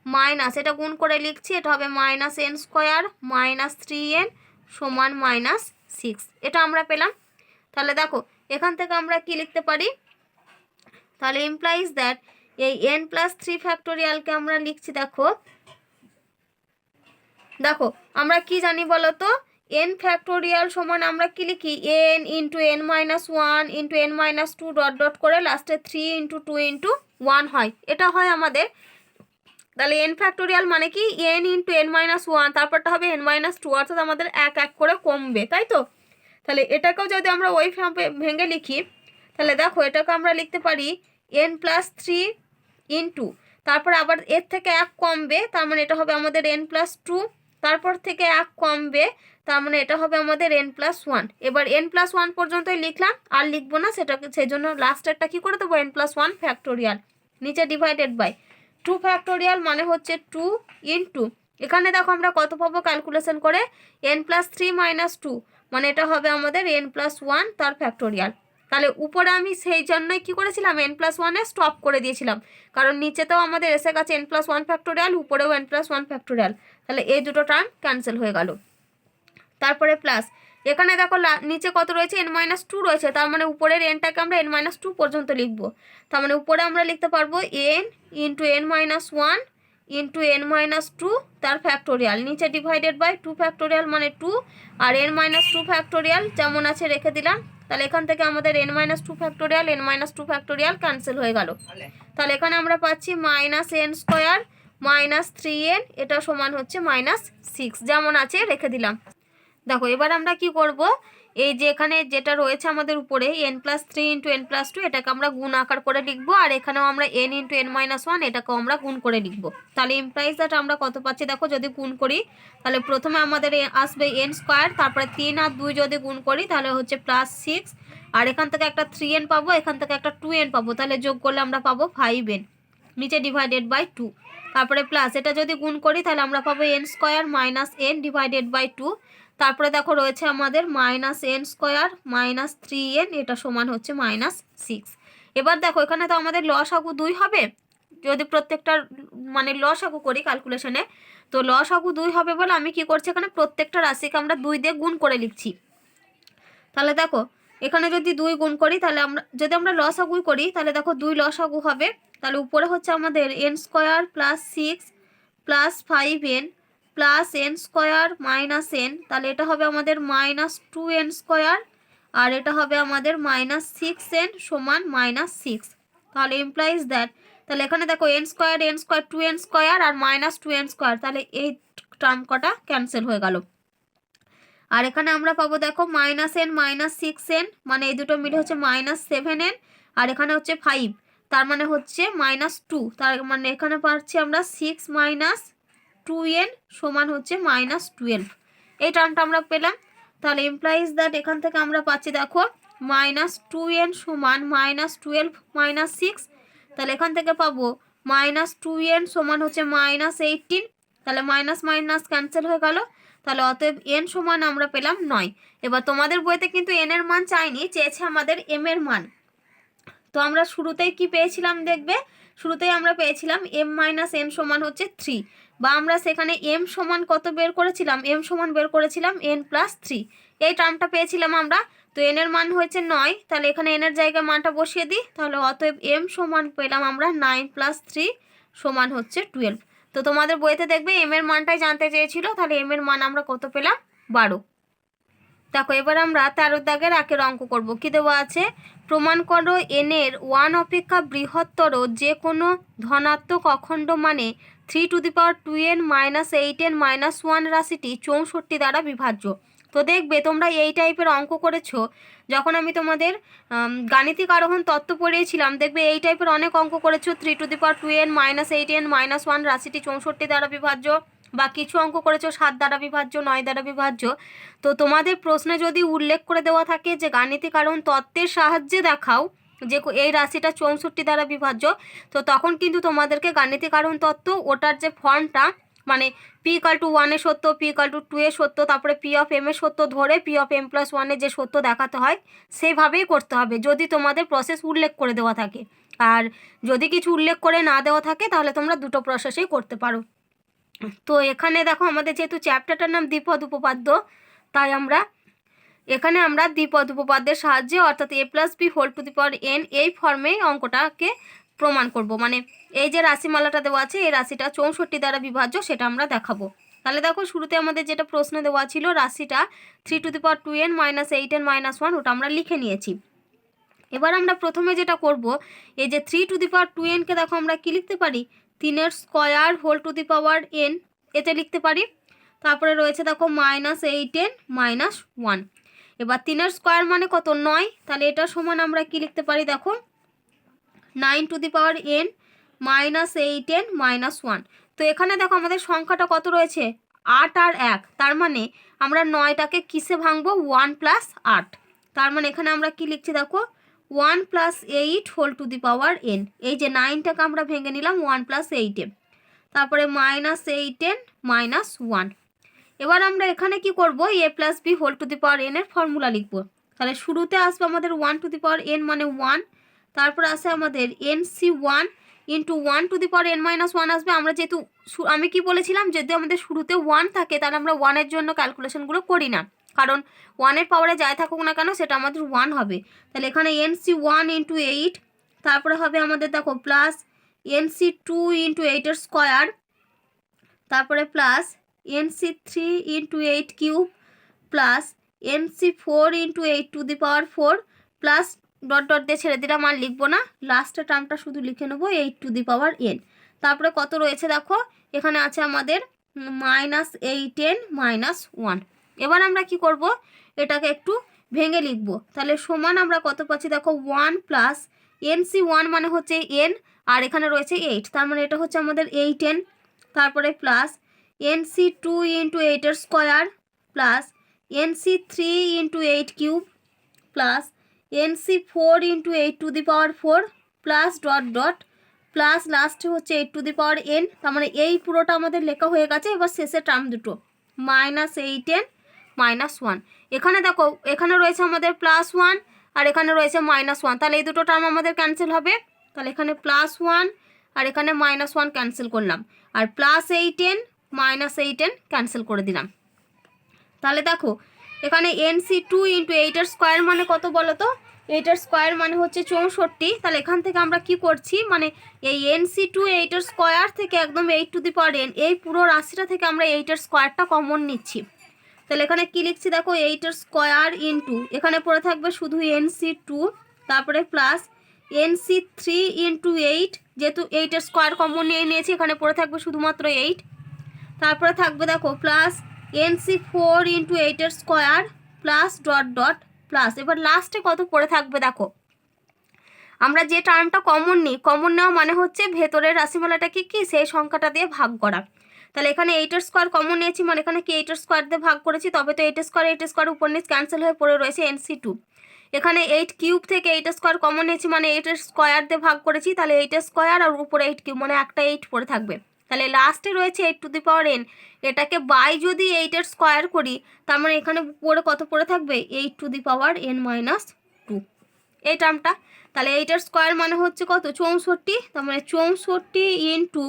মাইনাস এটা গুণ করে লিখছি এটা হবে minus N square minus 3n সমান মাইনাস 6, এটা আমরা পেলাম। তাহলে দেখো এখান থেকে আমরা কি লিখতে পারি, তাহলে ইমপ্লাইজ দ্যাট এই n প্লাস 3 ফ্যাক্টোরিয়ালকে আমরা লিখছি দেখো দেখো আমরা কি জানি বলো তো n ফ্যাক্টোরিয়াল সমান আমরা কি লিখি n into n minus 1 into n minus 2 dot dot করে লাস্টে 3 ইন্টু 2 ইন্টু 1 হয়, এটা হয় আমাদের। তাহলে n ফ্যাক্টোরিয়াল মানে কি n ইন্টু n মাইনাস 1 তারপরটা হবে n মাইনাস 2, অর্থাৎ আমাদের এক এক করে কমবে, তাই তো। তাহলে এটাকেও যদি আমরা ওই ভেঙে লিখি তাহলে দেখো এটাকে আমরা লিখতে পারি n প্লাস 3 ইন্টু তারপর আবার এর থেকে এক কমবে তার মানে এটা হবে আমাদের n প্লাস 2, তারপর থেকে এক কমবে তার মানে এটা হবে আমাদের n প্লাস 1। এবার n প্লাস 1 পর্যন্তই লিখলাম আর লিখবো না সেটাকে, সেই জন্য লাস্টেরটা কী করে দেবো n প্লাস 1 ফ্যাক্টোরিয়াল নিচে ডিভাইডেড বাই 2 ফ্যাক্টোরিয়াল মানে হচ্ছে 2 ইন্টু এখানে দেখো আমরা কত পাবো ক্যালকুলেশন করে n প্লাস 3 মাইনাস 2 মানে এটা হবে আমাদের n প্লাস 1 তার ফ্যাক্টোরিয়াল। তাহলে উপরে আমি সেই জন্যই কী করেছিলাম n প্লাস 1-এ স্টপ করে দিয়েছিলাম, কারণ নিচেতেও আমাদের এসে গেছে n প্লাস 1 ফ্যাক্টোরিয়াল উপরেও n প্লাস 1 ফ্যাক্টোরিয়াল, তাহলে এই দুটো টার্ম ক্যান্সেল হয়ে গেল। তারপরে প্লাস এখানে দেখো নিচে কত রয়েছে, n-2 রয়েছে, তার মানে উপরের এনটাকে আমরা n-2 পর্যন্ত লিখবো। তার মানে উপরে আমরা লিখতে পারবো n into n-1 into n-2 তার ফ্যাক্টোরিয়াল, নিচে ডিভাইডেড বাই 2 ফ্যাক্টোরিয়াল মানে 2, আর n-2 ফ্যাক্টোরিয়াল যেমন আছে রেখে দিলাম। তাহলে এখান থেকে আমাদের n-2 factorial n-2 factorial cancel হয়ে গেল। তাহলে এখানে আমরা পাচ্ছি -n² -3n, এটা সমান হচ্ছে -6, যেমন আছে রেখে দিলাম। দেখো এবার আমরা কি করব, এই যে এখানে যেটা রয়েছে আমাদের উপরে n+3 ইন্টু n+2 এটাকে আমরা গুণ আকার করে লিখবো, আর এখানেও আমরা n ইন্টু n-1 এটাকেও আমরা গুণ করে লিখবো। তাহলে ইমপ্লাইজ দ্যাট আমরা কত পাচ্ছি দেখো, যদি গুণ করি তাহলে প্রথমে আমাদের আসবে n², তারপরে 3 আর 2 যদি গুণ করি তাহলে হচ্ছে +6, আর এখান থেকে একটা 3n পাবো, এখান থেকে একটা 2n পাবো, তাহলে যোগ করলে আমরা পাবো 5n, নিচে ডিভাইডেড বাই 2, তারপরে প্লাস এটা যদি গুণ করি তাহলে আমরা পাবো n² - n ডিভাইডেড বাই 2, তারপরে দেখো রয়েছে আমাদের -n² -3n, এটা সমান হচ্ছে -6। এবার দেখো এখানে তো আমাদের লসাগু 2 হবে, যদি প্রত্যেকটার মানে লসাগু করি ক্যালকুলেশনে, তো লসাগু 2 হবে বলে আমি কি করছি, এখানে প্রত্যেকটা রাশিকে আমরা 2 দিয়ে গুণ করে লিখছি। তাহলে দেখো এখানে যদি 2 গুণ করি তাহলে যদি আমরা লসাগু করি তাহলে দেখো 2 লসাগু হবে, তাহলে উপরে হচ্ছে আমাদের n² + 6 + 5n plus n² - n, তাহলে এটা হবে আমাদের -2n², আর এটা হবে আমাদের -6n সমান -6। তাহলে ইমপ্লাইজ দ্যাট, তাহলে এখানে দেখো n² 2n² আর -2n², তাহলে এই টার্ম কটা ক্যান্সেল হয়ে গেল। আর এখানে আমরা পাবো দেখো -n -6n, মানে এই দুটো মিলে হচ্ছে -7n, আর এখানে হচ্ছে 5, তার মানে হচ্ছে -2, তার মানে এখানে পাচ্ছি আমরা 6 - 2n সমান হচ্ছে -12, এই টার্মটা আমরা পেলাম। তাহলে ইমপ্লাইজ দ্যাট এখান থেকে আমরা পাচ্ছি দেখো -2n সমান -12 - 6, তাহলে এখান থেকে পাবো -2n সমান হচ্ছে -18, তাহলে মাইনাস মাইনাস ক্যান্সেল হয়ে গেল। তাহলে অতএব n সমান আমরা পেলাম 9। এবার তোমাদের বইতে কিন্তু n এর মান চাইনি, চেয়েছে আমাদের m এর মান। তো আমরা শুরুতেই কি পেয়েছিলাম দেখবে, শুরুতেই আমরা পেয়েছিলাম m - n সমান হচ্ছে 3, বা আমরা সেখানে m সমান কত বের করেছিলাম, m সমান বের করেছিলাম n+3, এই টার্মটা পেয়েছিলাম আমরা। তো n এর মান হয়েছে 9, তাহলে এখানে n এর জায়গায় মানটা বসিয়ে দিই, তাহলে অতএব m সমান পেলাম আমরা 9 + 3 সমান হচ্ছে 12। তো তোমাদের বইতে দেখবে m এর মানটাই জানতে চেয়েছিল, তাহলে m এর মান আমরা কত পেলাম 12। দেখো এবার আমরা 13 দাগের একের অঙ্ক করব। কি দেওয়া আছে, প্রমাণ করো n এর 1 অপেক্ষা বৃহত্তর যে কোনো ধনাত্মক অখণ্ড মানে 3^2n - 8n - 1 রাশিটি 64 দ্বারা বিভাজ্য। তো দেখবে তোমরা এই টাইপের অঙ্ক করেছো, যখন আমি তোমাদের গাণিতিক আরোহণ তত্ত্ব পড়িয়েছিলাম, দেখবে এই টাইপের অনেক অঙ্ক করেছো, 3^2n - 8n - 1 রাশিটি 64 দ্বারা বিভাজ্য, বা কিছু অঙ্ক করেছো 7 দ্বারা বিভাজ্য, 9 দ্বারা বিভাজ্য। তো তোমাদের প্রশ্নে যদি উল্লেখ করে দেওয়া থাকে যে গাণিতিক আরোহণ তত্ত্বের সাহায্যে দেখাও যে এই রাশিটা 64 দ্বারা বিভাজ্য, তো তখন কিন্তু তোমাদেরকে গাণিতিক আরোহণ তত্ত্ব ওটার যে ফর্মটা, মানে p=1 এর সত্য, p=2 এর সত্য, তারপরে p(m) এর সত্য ধরে p(m+1) এর যে সত্য দেখাতে হয় সেইভাবেই করতে হবে, যদি তোমাদের প্রসেস উল্লেখ করে দেওয়া থাকে। আর যদি কিছু উল্লেখ করে না দেওয়া থাকে তাহলে তোমরা দুটো প্রসেসেই করতে পারো। তো এখানে দেখো আমাদের যেহেতু চ্যাপ্টারটার নাম দ্বিপদ উপপাদ্য, তাই এখানে আমরা দ্বিপদ উপপাদ্যের সাহায্যে অর্থাৎ a+b^n এই ফর্মে অঙ্কটাকে প্রমাণ করব, মানে এই যে রাশিমালাটা দেওয়া আছে এই রাশিটা 64 দ্বারা বিভাজ্য সেটা আমরা দেখাবো। তাহলে দেখো শুরুতে আমাদের যেটা প্রশ্ন দেওয়া ছিল রাশিটা 3^2n - 8n - 1, ওটা আমরা লিখে নিয়েছি। এবার আমরা প্রথমে যেটা করব, এই যে 3^2n-কে দেখো আমরা কি লিখতে পারি, 3^2n এতে লিখতে পারি। তারপরে রয়েছে দেখো -8n - 1, এবার 3^2 মানে কত 9, তাহলে এটা সমান আমরা কি লিখতে পারি দেখো 9^n - 8n - 1। তো এখানে দেখো আমাদের সংখ্যাটা কত রয়েছে 8 আর 1, তার মানে আমরা 9টাকে কিসে ভাঙবো 1 + 8, তার মানে এখানে আমরা কি লিখছি দেখো 1 + 8n, এই যে 9টাকে আমরা ভেঙে নিলাম 1 + 8-এ, তারপরে -8n - 1। এবার আমরা এখানে কি করব a+b^n এর ফর্মুলা লিখব। তাহলে শুরুতে আসবে আমাদের 1^n মানে 1, তারপর আসে আমাদের nc1 × 1^n - 1 আসবে। আমরা যেহেতু আমি কি বলেছিলাম, যদি আমাদের শুরুতে 1 থাকে তাহলে আমরা 1 এর জন্য ক্যালকুলেশনগুলো করি না, কারণ 1-এর পাওয়ারে যাই থাকুক না কেন সেটা আমাদের 1 হবে। তাহলে এখানে NC1 ইন্টু 8, তারপরে হবে আমাদের দেখো প্লাস NC2 ইন্টু 8-এর স্কোয়ার, তারপরে plus NC3 into 8 cube, plus NC4 into 8 to the power 4, plus dot dot দিয়ে ছেড়ে দিলাম, আর লিখবো না, লাস্টের টার্মটা শুধু লিখে নেবো 8 টু দি পাওয়ার n। তারপরে কত রয়েছে দেখো, এখানে আছে আমাদের -8n -1। এবার আমরা কি করব, এটাকে একটু ভেঙে লিখবো। তাহলে সমান আমরা কত পাচ্ছি দেখো, 1 প্লাস NC1 মানে হচ্ছে n, আর এখানে রয়েছে 8, তার মানে এটা হচ্ছে আমাদের 8n, তারপরে প্লাস NC2 ইন্টু 8-এর square, plus NC3 into 8 cube, plus NC4 into 8 to the power 4, plus dot dot, plus লাস্টে হচ্ছে 8 টু দি পাওয়ার n। তার মানে এই পুরোটা আমাদের লেখা হয়ে গেছে। এবার শেষের টার্ম দুটো -8n -1। এখানে দেখো, এখানে রয়েছে আমাদের +1 আর এখানে রয়েছে -1, তাহলে এই দুটো টার্ম আমাদের ক্যান্সেল হবে। তাহলে এখানে +1 আর এখানে -1 ক্যান্সেল করলাম, আর +8n -8n ক্যান্সেল করে দিলাম। তাহলে দেখো এখানে NC2 ইন্টু 8-এর স্কোয়ার মানে কত বলো তো, 8-এর স্কোয়ার মানে হচ্ছে 64। তাহলে এখান থেকে আমরা কি করছি, মানে এই NC2 8-এর স্কোয়ার থেকে একদম 8 টু দি পাওয়ার n, এই পুরো রাশিটা থেকে আমরা 8-এর স্কোয়ারটা কমন নিচ্ছি। তাহলে এখানে কি লিখছি দেখো, 8-এর স্কোয়ার ইন্টু এখানে পড়ে থাকবে শুধু NC2, তারপরে প্লাস NC3 ইন্টু 8, যেহেতু 8-এর স্কোয়ার কমন নিয়েছি এখানে পড়ে থাকবে শুধুমাত্র 8, তারপরে থাকবে দেখো প্লাস NC4 ইন্টু 8-এর square, plus dot dot, plus এবার লাস্টে কত পড়ে থাকবে দেখো, আমরা যে টার্মটা কমন নিই, কমন নেওয়া মানে হচ্ছে ভেতরের রাশিমালাটা কি সেই সংখ্যাটা দিয়ে ভাগ করা। তাহলে এখানে 8-এর স্কোয়ার কমন নিয়েছি মানে এখানে কি 8-এর স্কোয়ার দিয়ে ভাগ করেছি, তবে তো 8-এর স্কোয়ার উপর নিচ ক্যান্সেল হয়ে পড়ে রয়েছে NC2। এখানে 8 কিউব থেকে 8-এর স্কোয়ার কমন নিয়েছি মানে 8-এর স্কোয়ার দিয়ে ভাগ করেছি, তাহলে 8-এর স্কোয়ার আর উপরে 8 কিউব মানে একটা 8 পড়ে থাকবে। তাহলে লাস্টে রয়েছে 8 টু দি পাওয়ার n, এটাকে বাই যদি 8-এর স্কোয়ার করি তার মানে এখানে পড়ে কত পড়ে থাকবে, 8 টু দি পাওয়ার n -2 এই টার্মটা। তাহলে 8-এর স্কোয়ার মানে হচ্ছে কত, 64, তার মানে 64 into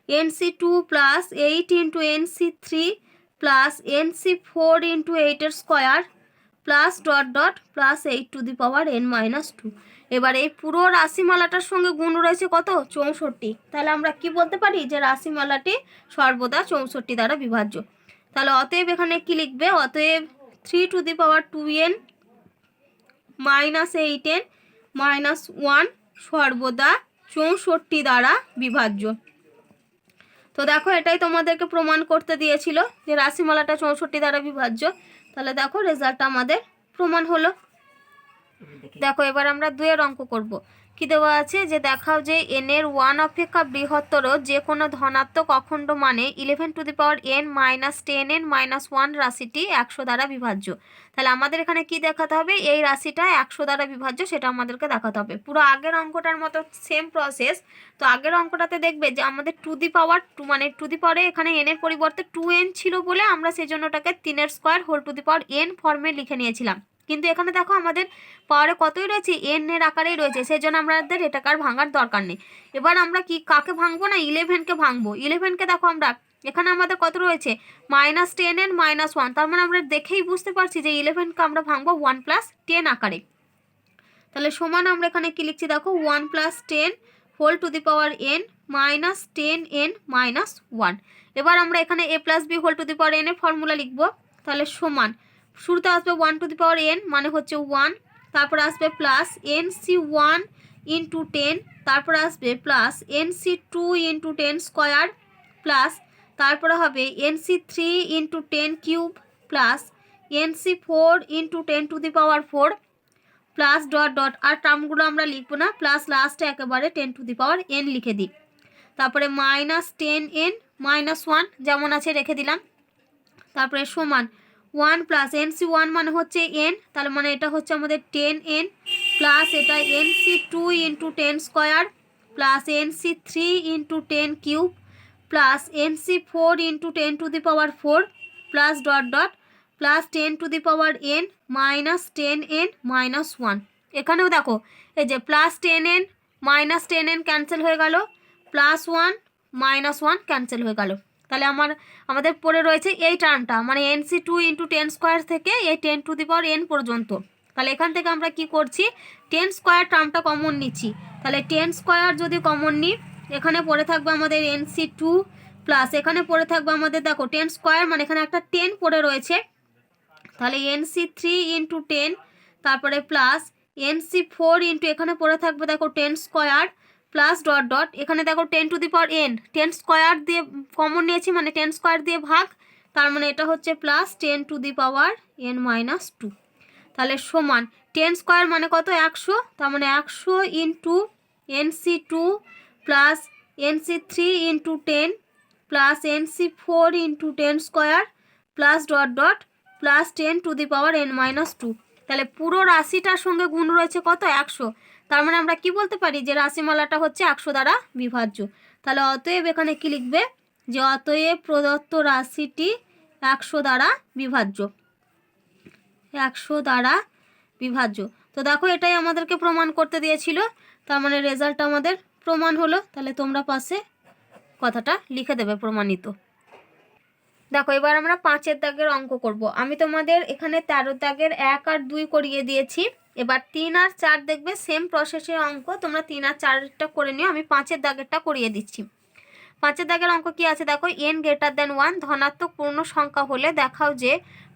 NC2 plus 8 into NC3 plus NC4 into 8-এর square, plus dot dot, plus 8 to the power n -2। এবার এই পুরো রাশিমালাটার সঙ্গে গুণ রয়েছে কত, 64। তাহলে আমরা কি বলতে পারি যে রাশিমালাটি সর্বদা 64 দ্বারা বিভাজ্য। তাহলে অতএব এখানে কি লিখবে, অতএব 3 two the power 2n -8n -1 সর্বদা 64 দ্বারা বিভাজ্য। তো দেখো এটাই তোমাদেরকে প্রমাণ করতে দিয়েছিল যে রাশিমালাটা 64 দ্বারা বিভাজ্য। তাহলে দেখো রেজাল্টটা আমাদের প্রমাণ হলো। দেখো এবার আমরা 2-এর অঙ্ক করব। কি দেওয়া আছে, যে দেখাও যে n এর 1 অপেক্ষা বৃহত্তর যে কোনো ধনাত্মক অখণ্ড মানে 11 two the power n -10n -1 রাশিটি 100 দ্বারা বিভাজ্য। তাহলে আমাদের এখানে কি দেখাতে হবে, এই রাশিটা 100 দ্বারা বিভাজ্য সেটা আমাদেরকে দেখাতে হবে। পুরো আগের অঙ্কটার মতো সেম প্রসেস। তো আগের অঙ্কটাতে দেখবে যে আমাদের টু দি পাওয়ার 2 মানে টু দি পাওয়ারে এখানে n এর পরিবর্তে 2n ছিল বলে আমরা সেই জন্য ওটাকে 3-এর square whole to the power n ফর্মে লিখে নিয়েছিলাম। কিন্তু এখানে দেখো আমাদের পাওয়ারে কতই রয়েছে, n এর আকারেই রয়েছে, সেই জন্য আমাদের এটাকে আর ভাঙার দরকার নেই। এবার আমরা কি কাকে ভাঙবো না, 11কে ভাঙবো। 11কে দেখো আমরা এখানে আমাদের কত রয়েছে, -10n -1, তার মানে আমরা দেখেই বুঝতে পারছি যে 11কে আমরা ভাঙবো 1 + 10 আকারে। তাহলে সমান আমরা এখানে কি লিখছি দেখো, 1 + 10 whole to the power n -10n -1। এবার আমরা এখানে a + b whole to the power n এর ফর্মুলা লিখবো। তাহলে সমান শুরুতে আসবে 1 টু দি পাওয়ার n মানে হচ্ছে 1, তারপরে আসবে প্লাস NC1 ইন্টু 10, তারপরে আসবে plus NC2 into 10 square, plus তারপরে হবে NC3 into 10 cube, plus NC4 into 10 to the power 4, plus dot dot, আর টার্মগুলো আমরা লিখবো না, প্লাস লাস্টে একেবারে 10 টু দি পাওয়ার n লিখে দিই। তারপরে -10n -1 যেমন আছে রেখে দিলাম। তারপরে সমান 1 প্লাস NC1 মানে হচ্ছে n, তাহলে মানে এটা হচ্ছে আমাদের 10n, প্লাস এটা NC2 into 10 square, plus NC3 into 10 cube, plus NC4 into 10 to the power 4, plus dot dot, plus 10 to the power n -10n -1। এখানেও দেখো এই যে প্লাস 10n -10n ক্যান্সেল হয়ে গেল, +1 -1 ক্যান্সেল হয়ে গেল। তাহলে আমাদের পড়ে রয়েছে এই টার্মটা, মানে NC2 ইন্টু 10 স্কোয়ার থেকে এই 10 টু দি পাওয়ার n পর্যন্ত। তাহলে এখান থেকে আমরা কি করছি, 10 স্কোয়ার টার্মটা কমন নিচ্ছি। তাহলে 10 স্কোয়ার যদি কমন নিই, এখানে পড়ে থাকবে আমাদের NC2 প্লাস এখানে পড়ে থাকবে আমাদের, দেখো 10 স্কোয়ার মানে এখানে একটা 10 পড়ে রয়েছে, তাহলে NC3 ইন্টু 10, তারপরে প্লাস NC4 ইন্টু এখানে পড়ে থাকবে দেখো 10 স্কোয়ার প্লাস ডট ডট এখানে দেখো 10 to the power n, 10 square দিয়ে কমন নিয়েছি মানে 10 স্কোয়ার দিয়ে ভাগ, তার মানে এটা হচ্ছে plus 10 to the power n minus 2। তাহলে সমান 10 স্কোয়ার মানে কত, 100, তার মানে 100 into NC2 plus NC3 into 10 plus NC4 into 10 square plus dot dot plus 10 to the power n minus 2। তাহলে পুরো রাশিটার সঙ্গে গুণ রয়েছে কত, 100। তার মানে আমরা কি বলতে পারি যে রাশিমালাটা হচ্ছে 100 দ্বারা বিভাজ্য। তাহলে অতএব এখানে কি লিখবে, যে অতএব প্রদত্ত রাশিটি 100 দ্বারা বিভাজ্য, 100 দ্বারা বিভাজ্য। তো দেখো এটাই আমাদেরকে প্রমাণ করতে দিয়েছিল, তার মানে রেজাল্ট আমাদের প্রমাণ হলো। তাহলে তোমরা পাশে কথাটা লিখে দেবে প্রমাণিত। দেখো এবার আমরা 5-এর দাগের অঙ্ক করব। আমি তোমাদের এখানে 13 দাগের 1 আর 2 করিয়ে দিয়েছি। এবার 3 আর 4 দেখবে সেম প্রসেসের অঙ্ক, তোমরা 3 আর 4টা করে নিও, আমি 5-এর দাগেরটা করিয়ে দিচ্ছি। 5-এর দাগের অঙ্ক কি আছে দেখো, n গ্রেটার দেন 1 ধনাত্মক পূর্ণ সংখ্যা হলে দেখাও যে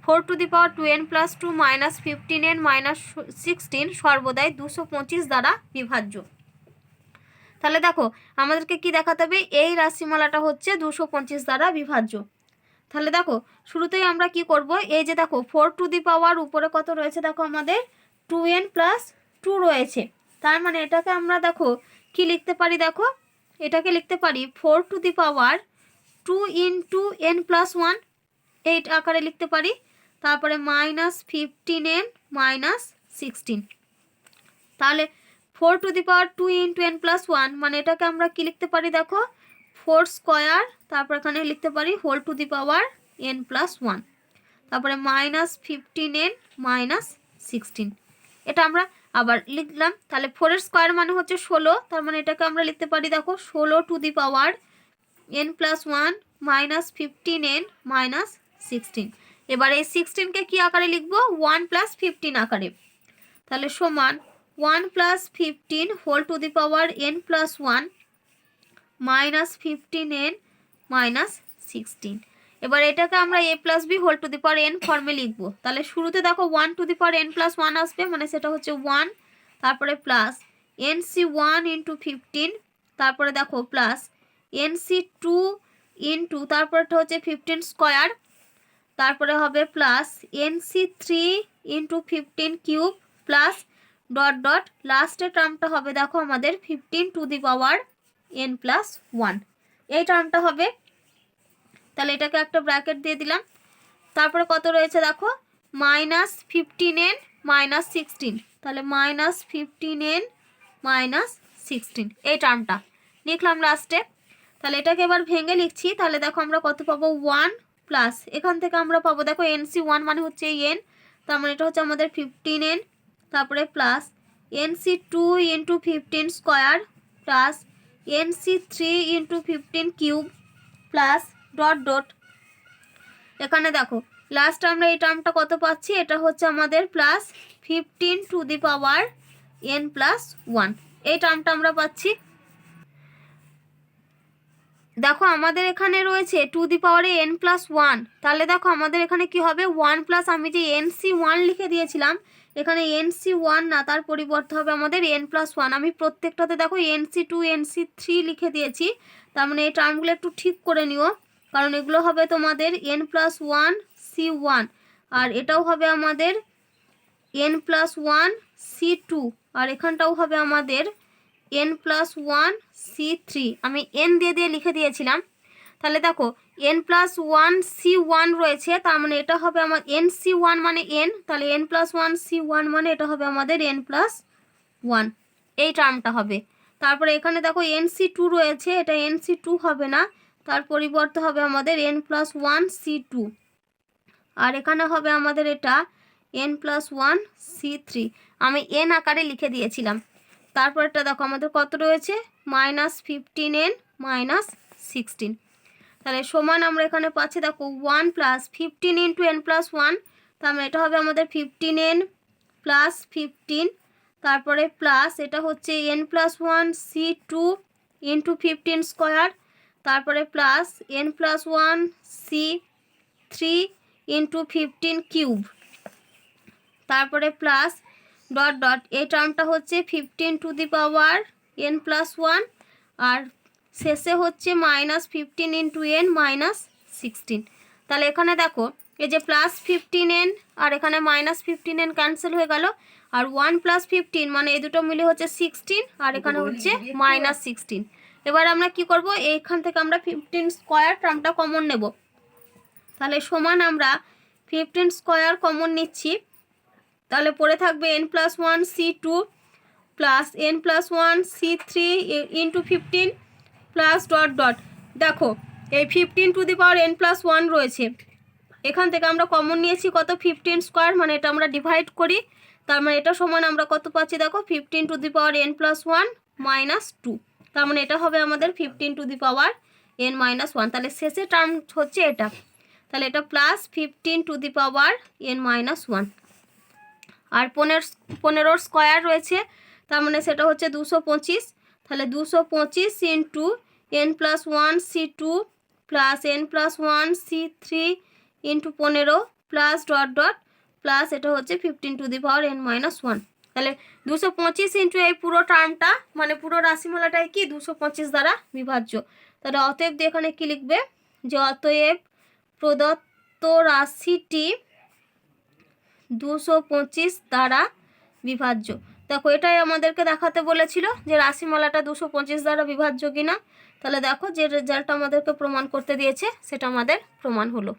4 two the power 2n plus 2 minus 15n minus 16 সর্বদাই 225 দ্বারা বিভাজ্য। তাহলে দেখো আমাদেরকে কি দেখাতে হবে, এই রাশিমালাটা হচ্ছে 225 দ্বারা বিভাজ্য। তাহলে দেখো শুরুতেই আমরা কি করব, এই যে দেখো 4 টু দি পাওয়ার উপরে কত রয়েছে দেখো আমাদের 2n প্লাস 2 রয়েছে, তার মানে এটাকে আমরা দেখো কি লিখতে পারি, দেখো এটাকে লিখতে পারি 4 two the power 2 into n plus 1, এই আকারে লিখতে পারি। তারপরে মাইনাস 15n মাইনাস 16, তাহলে 4 two the power 2 into n plus 1 মানে এটাকে আমরা কি লিখতে পারি দেখো 4 স্কোয়ার, তারপর এখানে লিখতে পারি whole to the power n plus 1, তারপরে মাইনাস 15n মাইনাস 16, এটা আমরা আবার লিখলাম। তাহলে 4 এর স্কোয়ার মানে হচ্ছে 16, তার মানে এটাকে আমরা লিখতে পারি দেখো 16 two the power n plus 1 minus 15n minus 16। এবার এই 16কে কি আকারে লিখবো, 1 প্লাস 15 আকারে। তাহলে সমান 1 plus 15 whole to the power n plus 1 minus 15n minus 16। এবার এটাকে আমরা a plus B whole to the power n ফর্মে লিখবো। তাহলে শুরুতে দেখো 1 to the power n plus 1 আসবে, মানে সেটা হচ্ছে 1, তারপরে প্লাস NC1 ইন্টু 15, তারপরে দেখো প্লাস NC2 ইন্টু তারপরেটা হচ্ছে 15 স্কোয়ার, তারপরে হবে plus NC3 into 15 cube plus dot dot লাস্টের টার্মটা হবে দেখো আমাদের 15 to the power n plus 1, এই টার্মটা হবে। তাহলে এটাকে একটা ব্র্যাকেট দিয়ে দিলাম। তারপরে কত রয়েছে দেখো মাইনাস 15n মাইনাস 16, তাহলে মাইনাস 15n মাইনাস 16 এই টার্মটা লিখলাম লাস্টে। তাহলে এটাকে এবার ভেঙে লিখছি। তাহলে দেখো আমরা কত পাবো 1 প্লাস এখান থেকে আমরা পাবো দেখো NC1 মানে হচ্ছে n, তার মানে এটা হচ্ছে আমাদের 15n, তারপরে plus NC2 into 15 square plus NC3 into 15 cube plus dot dot এখানে দেখো লাস্ট আমরা এই টার্মটা কত পাচ্ছি, এটা হচ্ছে আমাদের plus 15 to the power n plus 1, এই টার্মটা আমরা পাচ্ছি। দেখো আমাদের এখানে রয়েছে টু দি পাওয়ারে n প্লাস 1, তাহলে দেখো আমাদের এখানে কি হবে 1 প্লাস আমি যে NC1 লিখে দিয়েছিলাম এখানে NC1 না, তার পরিবর্তে হবে আমাদের n প্লাস 1। আমি প্রত্যেকটাতে দেখো NC2 NC3 লিখে দিয়েছি, তার মানে এই টার্মগুলো একটু ঠিক করে নিও, কারণ এগুলো হবে তোমাদের n প্লাস 1 C1, আর এটাও হবে আমাদের n প্লাস 1 C2, আর এখানটাও হবে আমাদের n প্লাস 1 C3, আমি n দিয়ে দিয়ে লিখে দিয়েছিলাম। তাহলে দেখো n প্লাস 1 C1 রয়েছে, তার মানে এটা হবে আমার NC1 মানে n, তাহলে n প্লাস 1 C1 মানে এটা হবে আমাদের n প্লাস 1, এই টার্মটা হবে। তারপরে এখানে দেখো NC2 রয়েছে, এটা NC2 হবে না, তার পরিবর্তে হবে আমাদের n প্লাস 1 C2, আর এখানে হবে আমাদের এটা n প্লাস 1 C3, আমি n আকারে লিখে দিয়েছিলাম। তারপরটা দেখো আমাদের কত রয়েছে মাইনাস 15n মাইনাস 16, তাহলে সমান আমরা এখানে পাচ্ছি দেখো 1 প্লাস 15 ইন্টু এন প্লাস 1, তার মানে এটা হবে আমাদের 15n প্লাস 15, তারপরে প্লাস এটা হচ্ছে n plus 1 C2 into 15 square, তারপরে plus n plus 1 C3 into 15 cube, তারপরে প্লাস ডট ডট এই টার্মটা হচ্ছে 15 to the power n plus 1, আর শেষে হচ্ছে মাইনাস 15 ইন্টু n মাইনাস 16। তাহলে এখানে দেখো এই যে প্লাস 15n আর এখানে মাইনাস 15n ক্যান্সেল হয়ে গেল, আর 1 প্লাস 15 মানে এই দুটো মিলে হচ্ছে 16, আর এখানে হচ্ছে মাইনাস 16। এবার আমরা কি করব, এইখান থেকে আমরা 15 স্কোয়ার টার্মটা কমন নেব। তাহলে সমান আমরা 15 স্কোয়ার কমন নিচ্ছি, তাহলে পড়ে থাকবে n plus 1 C2 plus n plus 1 C3 into 15 plus dot dot. দেখো এই 15 to the power n plus 1 রয়েছে, এখান থেকে আমরা কমন নিয়েছি কত 15 স্কোয়ার, মানে এটা আমরা ডিভাইড করি, তার মানে এটা সমান আমরা কত পাচ্ছি দেখো 15 to the power n plus 1 minus 2, তার মানে এটা হবে আমাদের 15 to the power n minus 1। তাহলে শেষে টার্ম হচ্ছে এটা, তাহলে এটা plus 15 to the power n minus 1, আর 15 স্কোয়ার রয়েছে, তার মানে সেটা হচ্ছে 225। তাহলে 225 into n plus 1 C2 plus n plus 1 C3 into 15 plus dot dot plus এটা হচ্ছে 15 to the power n minus 1। তাহলে 225 ইন্টু এই পুরো টার্মটা মানে পুরো রাশিমালাটাই কি 225 দ্বারা বিভাজ্য। তাহলে অতএব দিয়ে এখানে কি লিখবে, যে অতএব প্রদত্ত রাশিটি 225 দ্বারা বিভাজ্য। দেখো এটাই আমাদেরকে দেখাতে বলেছিল যে রাশিমালাটা 225 দ্বারা বিভাজ্য কিনা। তাহলে দেখো যে রেজাল্ট আমাদেরকে প্রমাণ করতে দিয়েছে সেটা আমাদের প্রমাণ হলো।